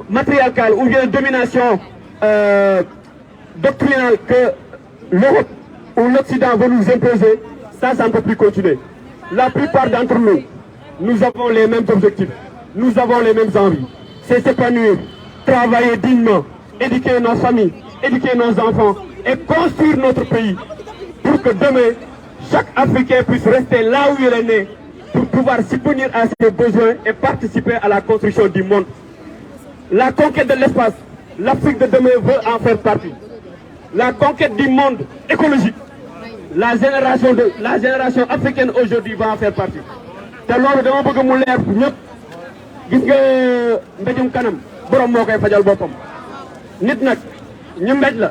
matriarcale ou bien de domination doctrinale que l'Europe ou l'Occident veut nous imposer, ça ne peut plus continuer. La plupart d'entre nous, nous avons les mêmes objectifs, nous avons les mêmes envies. C'est s'épanouir, travailler dignement, éduquer nos familles, éduquer nos enfants et construire notre pays pour que demain, chaque Africain puisse rester là où il est né pour pouvoir subvenir à ses besoins et participer à la construction du monde. La conquête de l'espace, l'Afrique de demain veut en faire partie. La conquête du monde écologique, la génération africaine aujourd'hui va en faire partie. te loolu dama bëgg mu leer ñëpp gis nga mbéjum kanam borom moo koy fajal boppam nit nag ñu mbéj la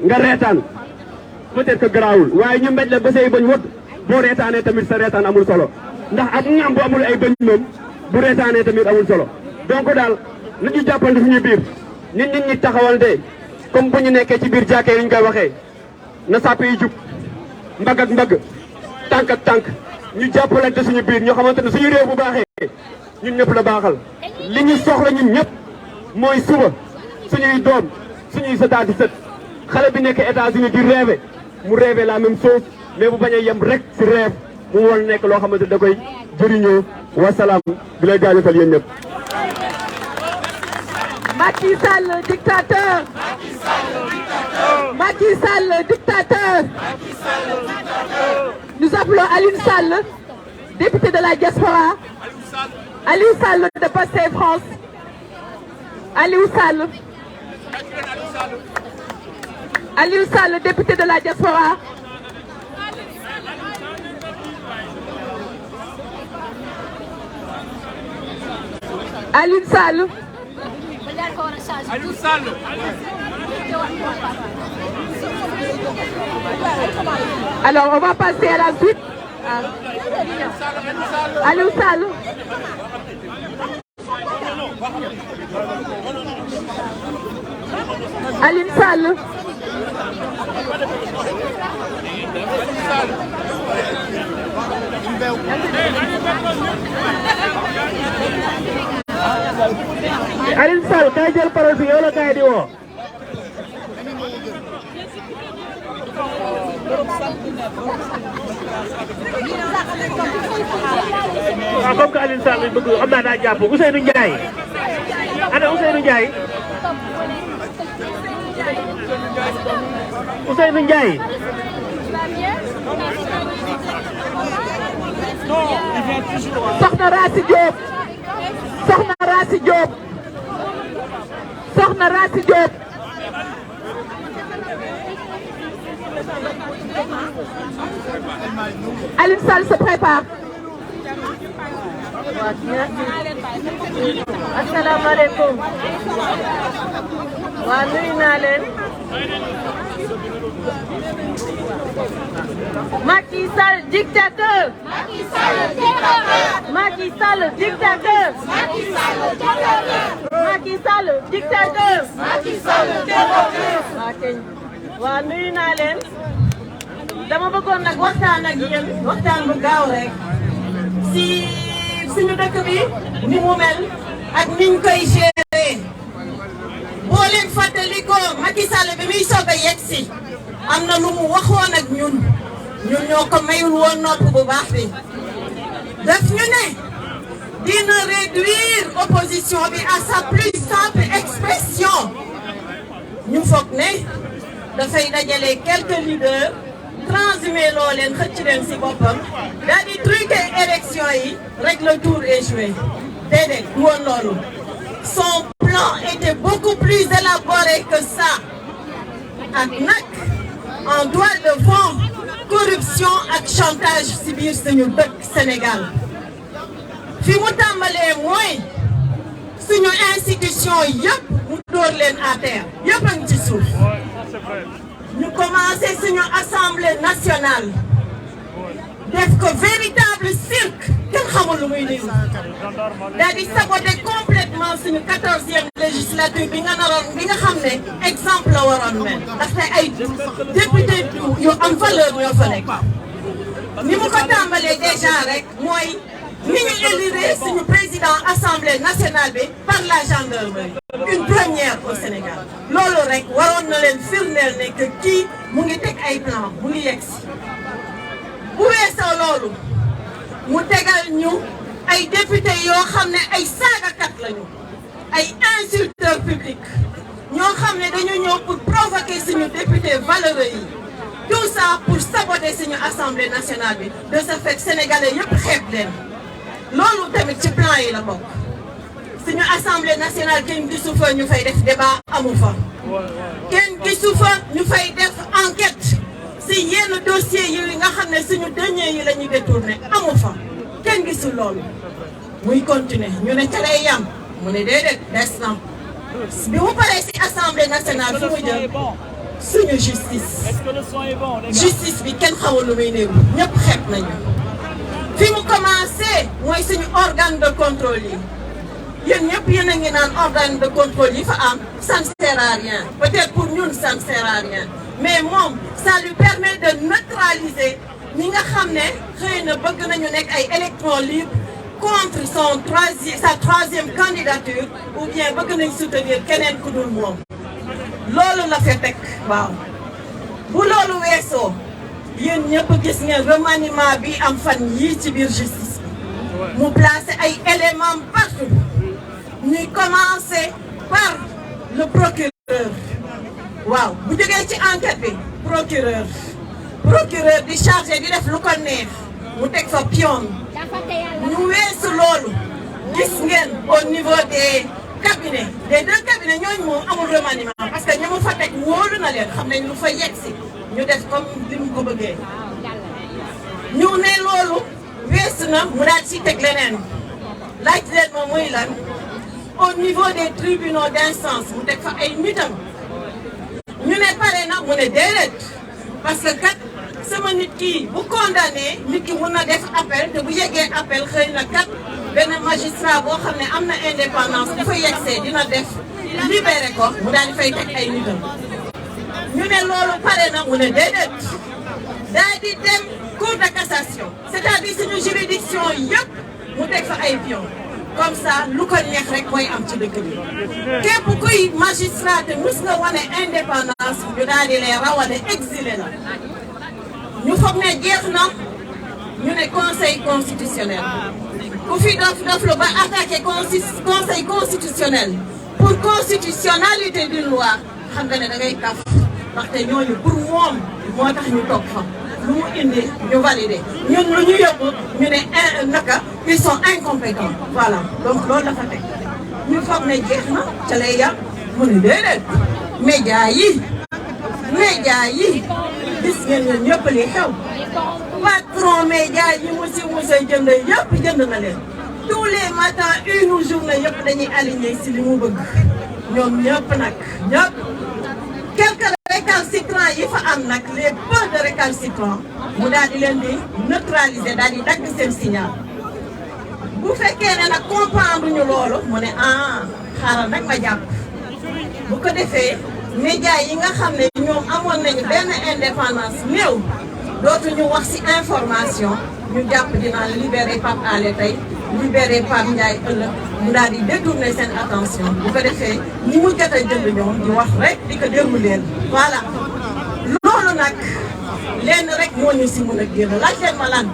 nga reetaan peut-être que garaawul waaye ñu mbéj la ba say bañ wëdd boo reetaanee tamit sa reetaan amul solo ndax ak ñam bu amul ay bañ moom bu reetaanee tamit amul solo donc daal nit ñu jàppante suñu biir nit ñi taxawante comme bu ñu nekkee ci biir jàkkee yi ñu koy waxee na sàpp yi jub mbagg ak mbagg tànk ak tànk ñu jàppalante suñu biir ñoo xamante ne suñu réew bu baaxee ñun ñëpp la baaxal li ñu soxla ñun ñëpp mooy suba suñuy doom suñuy sëtaati sët xale bi nekk États-Unis di rêver mu rêver la même chose mais bu bañ a yem rek si rêve mu war nekk loo xamante da koy jëriñoo wasalaam bi lay jaajëfal yéen ñëpp. Macky Sall dictateur. Macky Sall dictateur. Nous appelons Aliou Sall, député de la diaspora. Aliou Sall de Pastef France. Aliou Sall. Aliou Sall, député de la diaspora. Aliou Sall. Aliou Sall. Alors, on va passer à la suite. Aliou Sall. Aliou Sall. Aliou Sall kay jël parole bi yow la kay di woo. waaw comme que Aliou Sall lañ bëgg xam naa daa jàpp Ousseynou Ndiaye ana Ousseynou Ndiaye Ousseynou Ndiaye Soxna Rassi Diop. Soxna Rassi Diop. Soxna Rassi Diop. Aliou Sall se prépare. asalaamaaleykum waa nuyu naa leen Macky Sall dictateur Macky Sall dictateur Macky Sall dictateur waa nuyu naa leen dama bëggoon nag waxtaan ak yéen waxtaan bu gaaw rek si suñu dëkk bi ni mu mel ak niñ koy gérer boo leen fàttalikoo Macky Sall bi muy soog a yegg si am na lu mu waxoon ak ñun ñoo ko mayul woon nopp bu baax bi daf ñu ne dina réduire opposition bi à sa plus simple expression ñu foog ne dafay dajale quelques leaders transhumé loo leen xëcc leen si boppam daal di truquer élection yi rek le tour est joué déedéet woon loolu son plan était beaucoup plus élaboré que ça ak nag en toile de fond corruption ak chantage ci biir suñu dëkk Sénégal fi mu tàmbalee mooy suñu institution yëpp mu dóor leen à terre yëpp a ngi ci suuf ñu commencé suñu assemblée nationale def ko véritable cirque kenn xamul lu muy niru daal di saboter complètement suñu 14e législature bi nga xam ne exemple la waroon mel ndaxte ay député yu am valeur ñoo fa nekk ni mu ko tàmbalee déjà rek mooy ni ñu élire suñu président assemblée nationale bi par la gendarmerie une première au Sénégal loolu rek waroon na leen firndeel ne que kii mu ngi teg ay plan mu ngi yegsi bu weesoo loolu mu tegal ñu ay député yoo xam ne ay saagakat lañu ay insulteurs publics ñoo xam ne dañu ñëw pour provoquer suñu député valeureux yi tout ça pour saboter suñu assemblée nationale bi de ce fait sénégalais yëpp xeeb leen loolu tamit ci plan yi la bokk suñu assemblée nationale kenn gisu fa ñu fay def débat amu fa kenn gisu fa ñu fay def enquête si yenn dossiers yi nga xam ne suñu deniers yi la ñuy détourné amu fa kenn gisul loolu muy continuer ñu ne ca lay yam mu ne déedéet des na bi mu paree si assemblée nationale fu mu jël suñu justice bi kenn xamul lu muy néew ñëpp xeeb nañu fi mu commencé mooy suñu organe de contrôle yi yéen ñëpp yéen a ngi naan organe de contrôle yi fa am ça ne sert à rien peut-être pour ñun ça ne sert à rien mais moom ça lui permet de neutraliser ñi nga xam ne xëy na bëgg nañu nekk ay électrons libres contre sa troisième candidature ou bien bëgg nañ soutenir keneen ku dul moom loolu la fa teg waaw bu loolu weesoo yéen ñëpp gis ngeen remaniement bi am fan yii ci biir justice bi mu placé ay éléments partout ñuy commencer par le procureur waaw bu jógee ci enquête bi procureur di chargé di def lu ko neex mu teg fa pion ñu weesu loolu gis ngeen au niveau des cabinets des deux cabinets ñooñu moom amul remaniement parce que ñu mu fa teg wóolu na leen xam nañ lu fa yegg si ñu def comme li mu ko bëggee ñu ne loolu weesu na mu daal ci teg leneen laaj leen moom muy lan au niveau des tribunaux d'instance mu teg fa ay nitam ñu ne pare na mu ne déedéet parce que kat sama nit ki bu condamné nit ki mun na def appel te bu yeggee appel xëy na kat benn magistrat boo xam ne am na indépendance dafa yegsee dina def libéré ko mu daal di fay teg ay nitam ñu ne loolu pare na mu ne déedéet daal di dem cour de cassation c'est-à-dire suñu juridiction yëpp mu teg fa ay pion comme ça lu ko neex rek mooy am ci dëkk bi képp kuy magistrat te mus nga wane indépendance ñu daal di lay rawale exilé la ñu foog ne jeex na ñu ne conseil constitutionnel ku fi dof lu ba attaqué conseil constitutionnel pour constitutionnalité d'une loi xam nga ne da ngay kaf ndaxte ñooñu pour moom moo tax ñu toog fa lu mu indi ñu validé ñun lu ñu yóbbu ñu ne naka ils sont incompétents voilà donc loolu la fa teg ñu foog ne jeex na ca lay yàq mu ne déedéet média yi gis ngeen ñun ñëpp li xew patron média yi mu si jënd yëpp jënd na leen tous les matins une journée yëpp dañuy aligné si li mu bëgg ñoom ñëpp nag ñëpp quelques récalcitrants yi fa am nag les peu de récalcitrants mu daal di leen di neutraliser daal di dagg seen signal bu fekkee ne nag comprendre ñu loolu mu ne xaaral nag ma jàpp bu ko defee média yi nga xam ne ñoom amoon nañu benn indépendance néew dootuñu wax ci information ñu jàpp dina libérer Pape Alé tey libérer Pape Ndiaye ëllëg mu daal di détourner seen attention bu ko defee ñi mu jot a jënd ñoom di wax rek di ko dérouler voilà loolu nag lenn rek moo ñu ci mën a génn laaj leen ma lan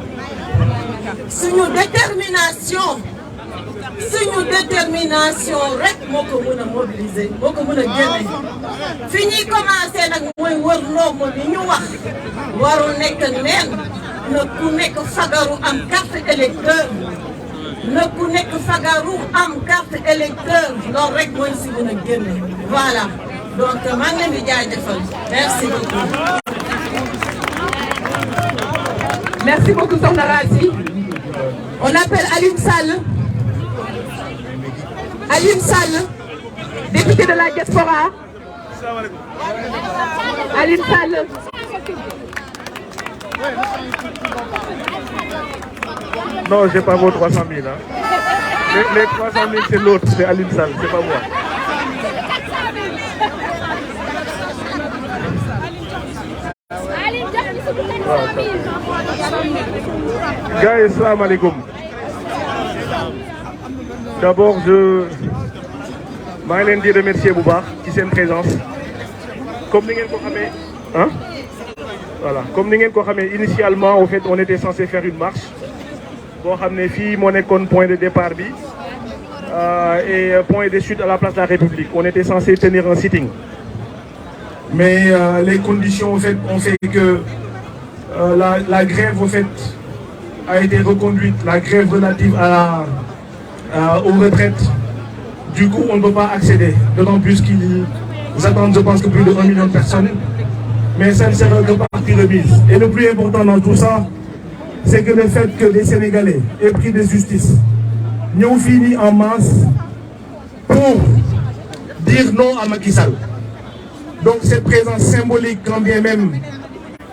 suñu détermination rek moo ko mën a mobiliser moo ko mën a génne fi ñuy commencé nag mooy wër ndombo bi ñu wax warul nekk neen na ku nekk fagaru am carte électeur na ku nekk fagaru am carte électeur loolu rek mooy si mën a génne voilà donc maa ngi leen di jaajëfal merci beaucoup. Merci beaucoup Sokhna Raty. On appelle Alioune Sall. Alioune Sall, député de la diaspora. Alioune Sall. Non, j'ai pas vos 300 000. Hein. Les 300 000, c'est l'autre, c'est Alioune Sall, c'est pas moi. Gars, salam alaikum. D'abord, je vais remercier Bouba qui s'est présence. Comme vous savez, hein? Voilà. Comme vous savez, initialement, en fait, on était censé faire une marche. Bon, mon point de départ et point de chute à la place de la République. On était censé tenir un sitting. Mais les conditions en fait, ont fait que la grève en fait, a été reconduite, la grève relative aux retraites. Du coup, on ne peut pas accéder, d'autant plus qu'ils attendent, je pense, que plus de 1 million de personnes. Mais ça ne sera que partie remise. Et le plus important dans tout ça, c'est que le fait que les Sénégalais aient pris de justice, nous ont fini en masse pour dire non à Macky Sall. Donc cette présence symbolique, quand bien même,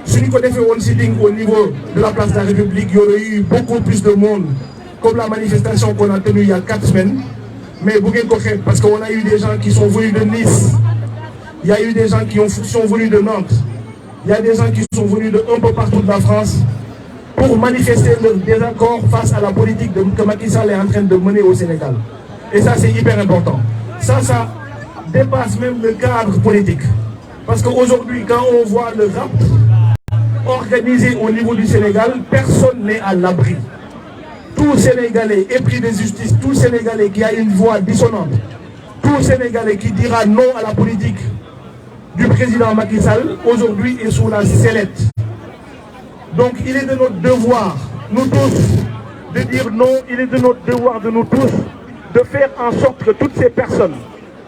si nous connaissons un sitting au niveau de la place de la République, il y aurait eu beaucoup plus de monde, comme la manifestation qu'on a tenue il y a 4 semaines. Mais parce qu'on a eu des gens qui sont venus de Nice, il y a eu des gens qui sont venus de Nantes, il y a des gens qui sont venus de un peu partout de la France pour manifester leur désaccord face à la politique que Macky Sall est en train de mener au Sénégal. Et ça, c'est hyper important. Ça dépasse même le cadre politique. Parce qu'aujourd'hui, quand on voit le rap organisé au niveau du Sénégal, personne n'est à l'abri. Tout Sénégalais épris de justice, tout Sénégalais qui a une voix dissonante, tout Sénégalais qui dira non à la politique du président Macky Sall, aujourd'hui est sous la sellette. Donc il est de notre devoir, nous tous, de dire non, il est de notre devoir de nous tous, de faire en sorte que toutes ces personnes,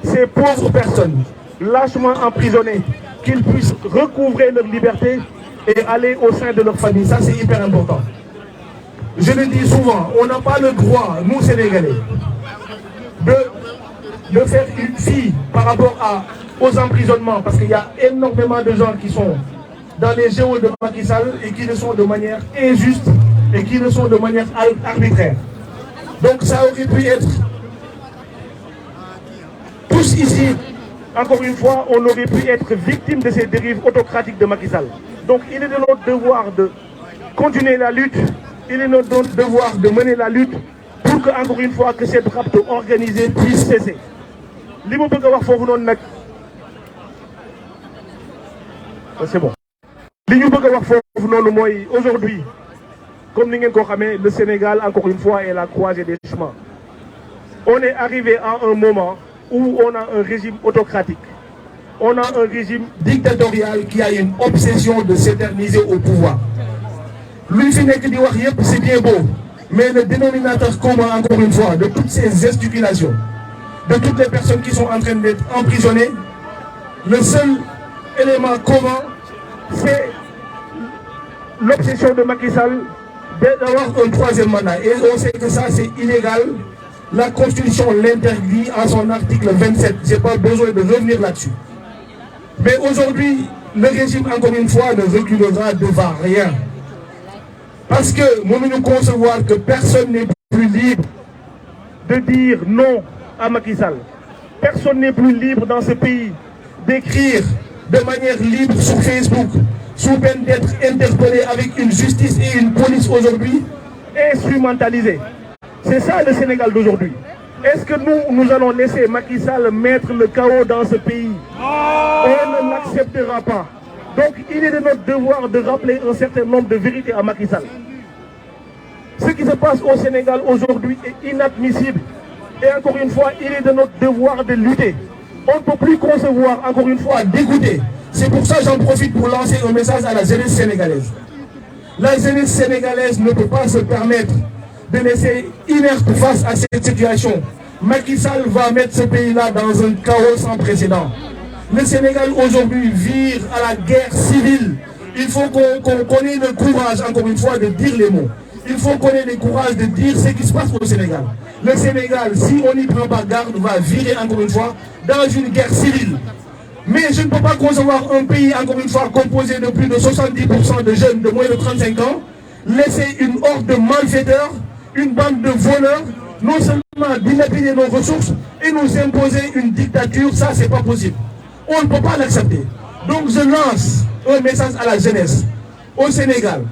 ces pauvres personnes, lâchement emprisonnées, qu'ils puissent recouvrer leur liberté et aller au sein de leur famille. Ça, c'est hyper important. Je le dis souvent, on n'a pas le droit, nous Sénégalais, de faire une fille par rapport aux emprisonnements, parce qu'il y a énormément de gens qui sont dans les géos de Macky Sall et qui le sont de manière injuste et qui le sont de manière arbitraire. Donc ça aurait pu être tous ici, encore une fois, on aurait pu être victime de ces dérives autocratiques de Macky Sall. Donc il est de notre devoir de continuer la lutte, il est de notre devoir de mener la lutte pour que, encore une fois, que cette rapte organisée puisse cesser. C'est bon. Aujourd'hui, comme nous le le Sénégal, encore une fois, est la croisée des chemins. On est arrivé à un moment où on a un régime autocratique. On a un régime dictatorial qui a une obsession de s'éterniser au pouvoir. Lui, c'est bien beau, mais le dénominateur commun, encore une fois, de toutes ces gesticulations, de toutes les personnes qui sont en train d'être emprisonnées, le seul élément commun, c'est l'obsession de Macky Sall d'avoir un 3e mandat. Et on sait que ça, c'est illégal. La Constitution l'interdit en son article 27. Je n'ai pas besoin de revenir là-dessus. Mais aujourd'hui, le régime, encore une fois, ne reculera devant rien. Parce que nous devons concevoir que personne n'est plus libre de dire non à Macky Sall. Personne n'est plus libre dans ce pays d'écrire de manière libre sur Facebook, sous peine d'être interpellé avec une justice et une police aujourd'hui instrumentalisée. C'est ça le Sénégal d'aujourd'hui. Est-ce que nous allons laisser Macky Sall mettre le chaos dans ce pays? On ne l'acceptera pas. Donc il est de notre devoir de rappeler un certain nombre de vérités à Macky Sall. Ce qui se passe au Sénégal aujourd'hui est inadmissible. Et encore une fois, il est de notre devoir de lutter. On ne peut plus concevoir, encore une fois, d'écouter. C'est pour ça que j'en profite pour lancer un message à la jeunesse sénégalaise. La jeunesse sénégalaise ne peut pas se permettre de laisser inerte face à cette situation. Macky Sall va mettre ce pays-là dans un chaos sans précédent. Le Sénégal aujourd'hui vire à la guerre civile. Il faut qu'on ait le courage, encore une fois, de dire les mots. Il faut qu'on ait le courage de dire ce qui se passe au Sénégal. Le Sénégal, si on n'y prend pas garde, va virer, encore une fois, dans une guerre civile. Mais je ne peux pas concevoir un pays, encore une fois, composé de plus de 70% de jeunes de moins de 35 ans, laisser une horde de malfaiteurs, une bande de voleurs, non seulement dilapider nos ressources et nous imposer une dictature. Ça, c'est pas possible. On ne peut pas l'accepter. Donc je lance un message à la jeunesse au Sénégal.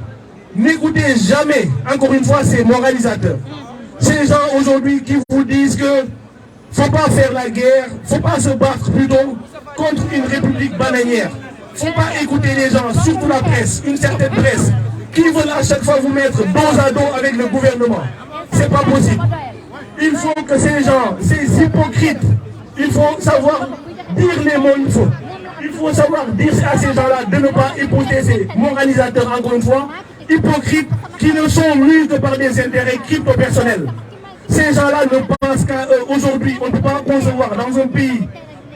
N'écoutez jamais, encore une fois, ces moralisateurs. Ces gens aujourd'hui qui vous disent que faut pas faire la guerre, faut pas se battre plutôt contre une république bananière. Faut pas écouter les gens, surtout la presse, une certaine presse, qui veulent à chaque fois vous mettre dos à dos avec le gouvernement. C'est pas possible. Il faut que ces gens, ces hypocrites, il faut savoir dire les mots il faut. Il faut savoir dire à ces gens-là de ne pas épouser ces moralisateurs, encore une fois, hypocrites qui ne sont mus que par des intérêts crypto-personnels. Ces gens-là ne pensent qu'aujourd'hui, on ne peut pas concevoir dans un pays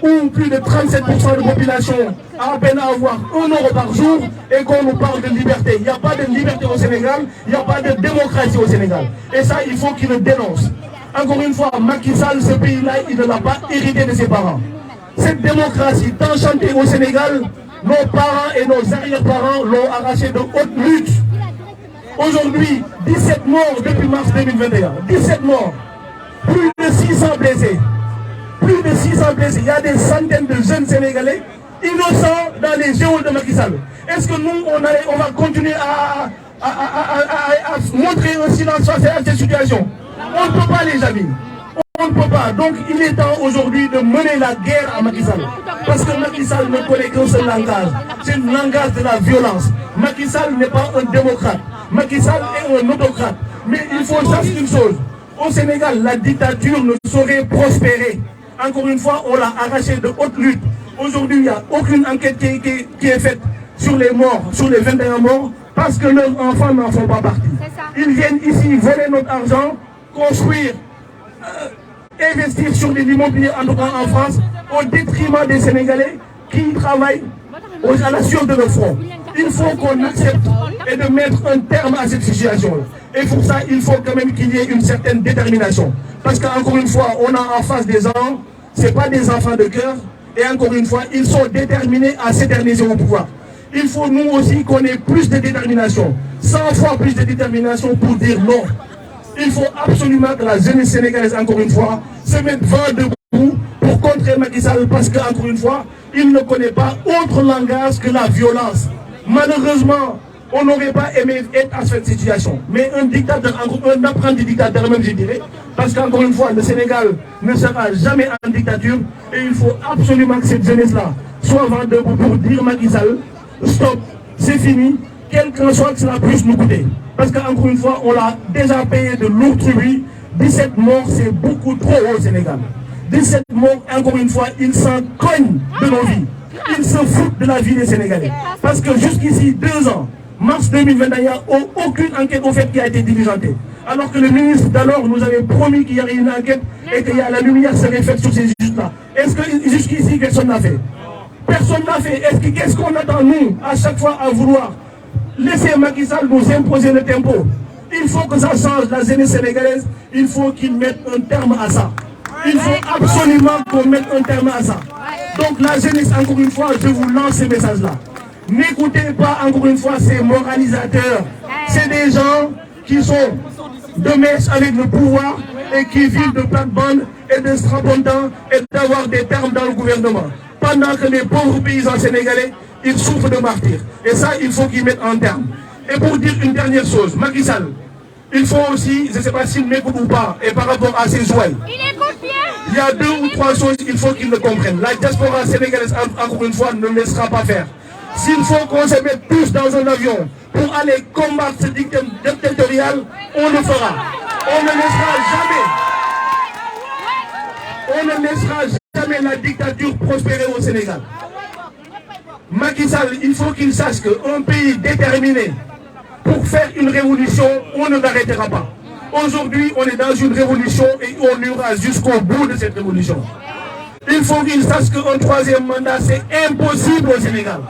où plus de 37% de population a à peine à avoir 1 euro par jour et qu'on nous parle de liberté. Il n'y a pas de liberté au Sénégal, il n'y a pas de démocratie au Sénégal. Et ça, il faut qu'ils le dénoncent. Encore une fois, Macky Sall, ce pays-là, il ne l'a pas hérité de ses parents. Cette démocratie tant chantée au Sénégal, nos parents et nos arrière-parents l'ont arraché de haute lutte. Aujourd'hui, 17 morts depuis mars 2021. 17 morts. Plus de 600 blessés. Plus de 600 blessés. Il y a des centaines de jeunes Sénégalais innocents dans les geôles de Macky Sall. Est-ce que nous, on va continuer à montrer un silence face à cette situation? On ne peut pas, les amis. On ne peut pas. Donc il est temps aujourd'hui de mener la guerre à Macky Sall. Parce que Macky Sall ne connaît qu'un seul langage. C'est le langage de la violence. Macky Sall n'est pas un démocrate. Macky Sall est un autocrate. Mais il faut savoir une chose. Au Sénégal, la dictature ne saurait prospérer. Encore une fois, on l'a arraché de haute lutte. Aujourd'hui, il n'y a aucune enquête qui est faite sur les morts, sur les 21 morts, parce que leurs enfants n'en font pas partie. Ils viennent ici voler notre argent, construire, investir sur de l'immobilier, en tout cas en France, au détriment des Sénégalais qui travaillent à la sueur de leur front. Il faut qu'on accepte et de mettre un terme à cette situation. Et pour ça, il faut quand même qu'il y ait une certaine détermination. Parce qu'encore une fois, on a en face des gens, ce n'est pas des enfants de cœur, et encore une fois, ils sont déterminés à s'éterniser au pouvoir. Il faut nous aussi qu'on ait plus de détermination, 100 fois plus de détermination pour dire non. Il faut absolument que la jeunesse sénégalaise, encore une fois, se mette vent debout pour contrer Macky Sall, parce qu'encore une fois, il ne connaît pas autre langage que la violence. Malheureusement, on n'aurait pas aimé être à cette situation. Mais un dictateur, un apprenti dictateur même, je dirais, parce qu'encore une fois, le Sénégal ne sera jamais en dictature, et il faut absolument que cette jeunesse-là soit vent debout pour dire Macky Sall, stop, c'est fini, quel qu'en soit que cela puisse nous coûter. Parce qu'encore une fois, on l'a déjà payé de lourds tributs. 17 morts, c'est beaucoup trop au Sénégal. 17 morts, encore une fois, ils s'en cognent de nos vies. Ils se foutent de la vie des Sénégalais. Parce que jusqu'ici, 2 ans, mars 2021, il n'y a aucune enquête au fait qui a été diligentée. Alors que le ministre d'alors nous avait promis qu'il y aurait une enquête et que la lumière serait faite sur ces justes-là. Est-ce que jusqu'ici, personne n'a fait? Personne n'a fait. Qu'est-ce qu'on attend, nous, à chaque fois, à vouloir laisser Macky Sall nous imposer le tempo? Il faut que ça change. La jeunesse sénégalaise, il faut qu'ils mettent un terme à ça. Il faut absolument qu'on mette un terme à ça. Donc la jeunesse, encore une fois, je vous lance ces messages-là. N'écoutez pas, encore une fois, ces moralisateurs. C'est des gens qui sont de mèche avec le pouvoir et qui vivent de plates-bandes et de strapontins et d'avoir des termes dans le gouvernement. Pendant que les pauvres paysans sénégalais, ils souffrent de martyrs. Et ça, il faut qu'ils mettent en terme. Et pour dire une dernière chose, Macky Sall, il faut aussi, je ne sais pas s'il m'écoute ou pas, et par rapport à ses jouets, il y a 2 ou 3 choses qu'il faut qu'ils le comprennent. La diaspora sénégalaise, encore une fois, ne le laissera pas faire. S'il faut qu'on se mette tous dans un avion pour aller combattre ce dictatorial, on le fera. On ne laissera jamais la dictature prospérer au Sénégal. Macky Sall, il faut qu'il sache qu'un pays déterminé pour faire une révolution, on ne l'arrêtera pas. Aujourd'hui, on est dans une révolution et on ira jusqu'au bout de cette révolution. Il faut qu'ils sachent qu'un troisième mandat, c'est impossible au Sénégal.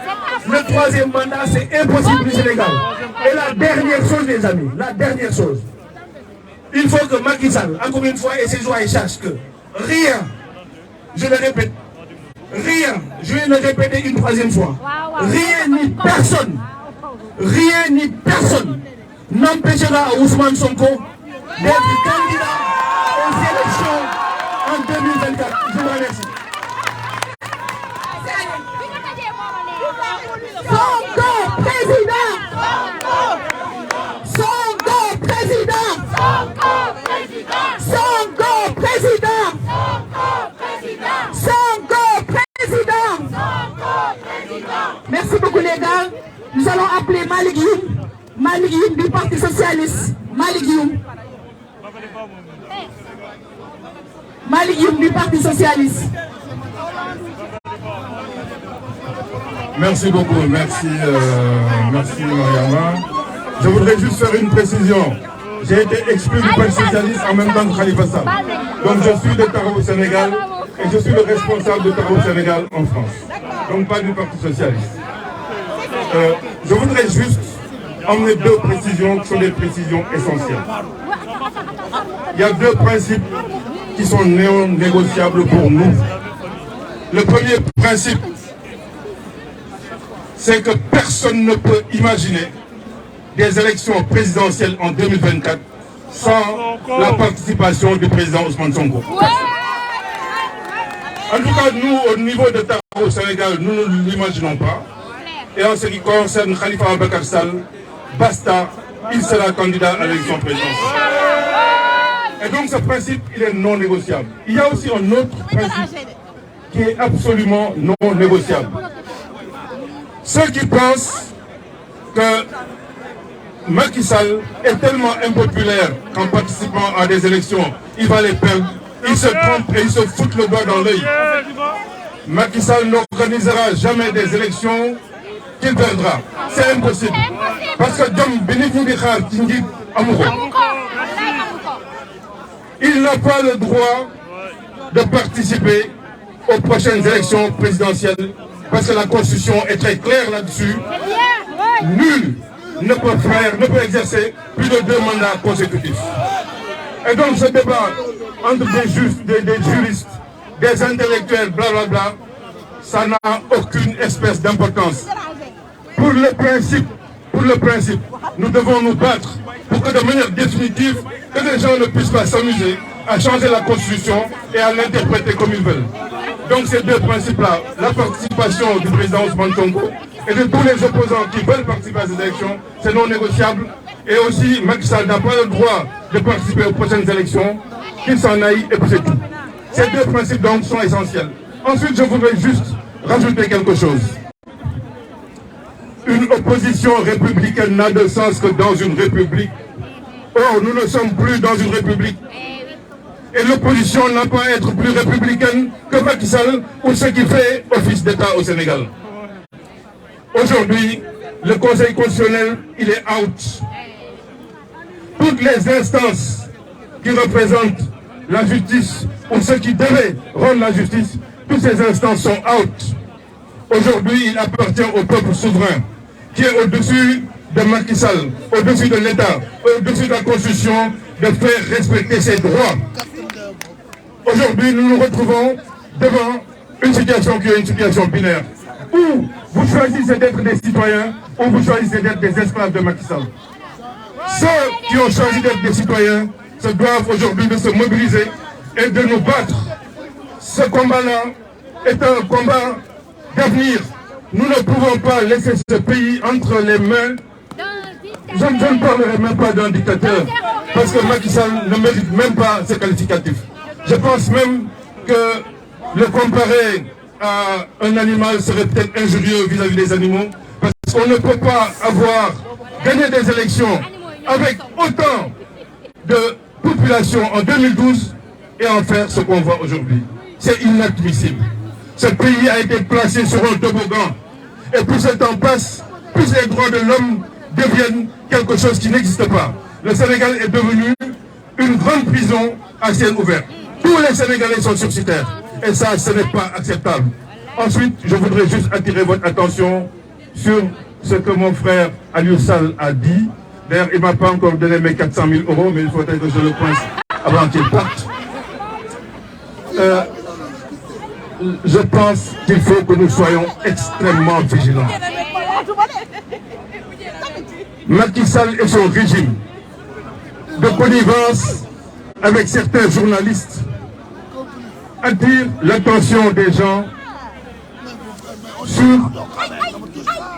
Le troisième mandat, c'est impossible au Sénégal. Et la dernière chose, les amis, la dernière chose, il faut que Macky Sall, encore une fois, et ses joies, sachent que rien, je le répète, rien, je vais le répéter une troisième fois, rien ni personne n'empêchera Ousmane Sonko d'être candidat aux élections en 2024. Je vous remercie. Sonko président. Sonko président. Sonko président. Sonko président. Merci beaucoup les gars. Nous allons appeler Malick Youm du Parti Socialiste. Malick Youm du Parti Socialiste. Merci beaucoup, merci Mariama. Je voudrais juste faire une précision. J'ai été exclu du Parti Socialiste en même temps que Khalifa Sall. Donc je suis de Taxawu Sénégal et je suis le responsable de Taxawu Sénégal en France. Donc pas du Parti Socialiste. Je voudrais juste emmener deux précisions qui sont des précisions essentielles. Il y a deux principes qui sont non négociables pour nous. Le premier principe, c'est que personne ne peut imaginer des élections présidentielles en 2024 sans la participation du président Ousmane Sonko. En tout cas, nous, au niveau de Taxawu au Sénégal, nous ne l'imaginons pas. Et en ce qui concerne Khalifa Ababacar Sall, basta, il sera candidat à l'élection présidentielle. Et donc ce principe, il est non négociable. Il y a aussi un autre principe qui est absolument non négociable. Ceux qui pensent que Macky Sall est tellement impopulaire qu'en participant à des élections, il va les perdre, ils se trompent et ils se foutent le doigt dans l'œil. Macky Sall n'organisera jamais des élections qu'il perdra. C'est impossible. Parce que il n'a pas le droit de participer aux prochaines élections présidentielles parce que la Constitution est très claire là-dessus. Nul ne peut exercer plus de 2 mandats consécutifs. Et donc ce débat entre des juristes, des intellectuels, blablabla, ça n'a aucune espèce d'importance. Pour le principe, nous devons nous battre pour que de manière définitive, que les gens ne puissent pas s'amuser à changer la Constitution et à l'interpréter comme ils veulent. Donc ces deux principes-là, la participation du président Ousmane Sonko et de tous les opposants qui veulent participer à ces élections, c'est non négociable. Et aussi, Macky Sall n'a pas le droit de participer aux prochaines élections, qu'il s'en aille et puis c'est tout. Ces deux principes donc sont essentiels. Ensuite, je voudrais juste rajouter quelque chose. Une opposition républicaine n'a de sens que dans une république. Or, nous ne sommes plus dans une république. Et l'opposition n'a pas à être plus républicaine que Macky Sall ou ce qui fait office d'État au Sénégal. Aujourd'hui, le Conseil constitutionnel, il est out. Toutes les instances qui représentent la justice ou ceux qui devaient rendre la justice, toutes ces instances sont out. Aujourd'hui, il appartient au peuple souverain qui est au-dessus de Macky Sall, au-dessus de l'État, au-dessus de la Constitution, de faire respecter ses droits. Aujourd'hui, nous nous retrouvons devant une situation qui est une situation binaire, où vous choisissez d'être des citoyens, ou vous choisissez d'être des esclaves de Macky Sall. Ceux qui ont choisi d'être des citoyens se doivent aujourd'hui de se mobiliser et de nous battre. Ce combat-là est un combat d'avenir. Nous ne pouvons pas laisser ce pays entre les mains. Je ne parlerai même pas d'un dictateur, parce que Macky Sall ne mérite même pas ce qualificatif. Je pense même que le comparer à un animal serait peut-être injurieux vis-à-vis des animaux, parce qu'on ne peut pas avoir gagné des élections avec autant de population en 2012 et en faire ce qu'on voit aujourd'hui. C'est inadmissible. Ce pays a été placé sur un toboggan. Et plus le temps passe, plus les droits de l'homme deviennent quelque chose qui n'existe pas. Le Sénégal est devenu une grande prison à ciel ouvert. Tous les Sénégalais sont sur cette terre. Et ça, ce n'est pas acceptable. Ensuite, je voudrais juste attirer votre attention sur ce que mon frère Aliou Sall a dit. D'ailleurs, il ne m'a pas encore donné mes 400 000 €, mais il faudrait que je le pointe avant qu'il parte. Je pense qu'il faut que nous soyons extrêmement vigilants. Macky Sall et son régime de connivence avec certains journalistes attirent l'attention des gens sur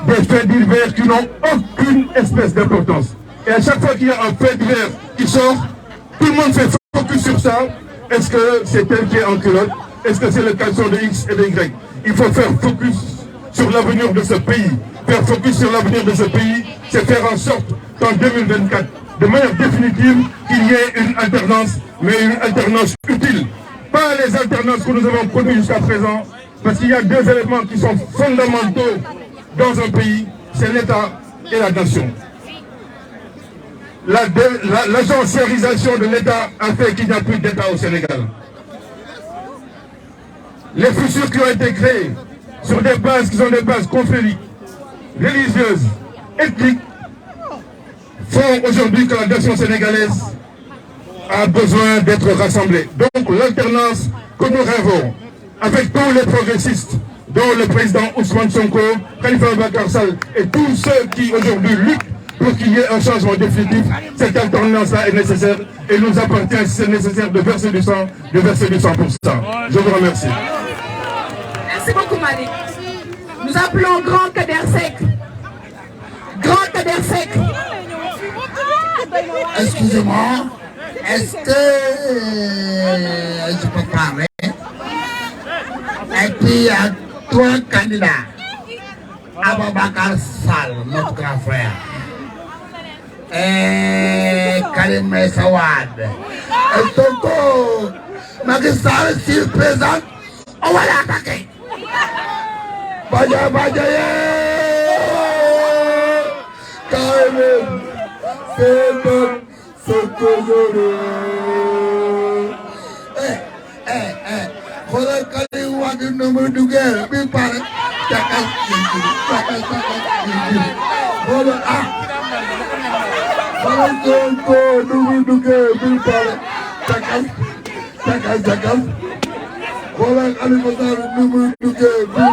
des faits divers qui n'ont aucune espèce d'importance. Et à chaque fois qu'il y a un fait divers qui sort, tout le monde fait focus sur ça. Est-ce que c'est elle qui est en culotte? Est-ce que c'est le caleçon de X et de Y? Il faut faire focus sur l'avenir de ce pays. Faire focus sur l'avenir de ce pays, c'est faire en sorte qu'en 2024, de manière définitive, qu'il y ait une alternance, mais une alternance utile. Pas les alternances que nous avons connues jusqu'à présent, parce qu'il y a deux éléments qui sont fondamentaux dans un pays, c'est l'État et la nation. L'agenciarisation de l'État a fait qu'il n'y a plus d'État au Sénégal. Les fissures qui ont été créées sur des bases qui sont des bases confrériques, religieuses, ethniques, font aujourd'hui que la nation sénégalaise a besoin d'être rassemblée. Donc l'alternance que nous rêvons, avec tous les progressistes, dont le président Ousmane Sonko, Khalifa Ababacar Sall et tous ceux qui aujourd'hui luttent pour qu'il y ait un changement définitif, cette alternance-là est nécessaire et nous appartient, si c'est nécessaire, de verser du sang, de verser du sang pour ça. Je vous remercie. Merci beaucoup, Malik. Nous appelons Grand Kader Seck. Grand Kader Seck. Excusez-moi, est-ce que je peux parler? Et puis il y a trois candidats. Ababacar Sall, notre grand frère. Et Karim Meïssa Wade. Et Sonko, Macky Sall, s'il présente, on va l'attaquer. Baja, baja, Karim, c'est Sonko. Xoolal Karim Wade nu mu duggee bi pare takas xoolal xoolal Sonko nu mu duggee bi pare takas xoolal Khalifa Sall nu mu duggee bi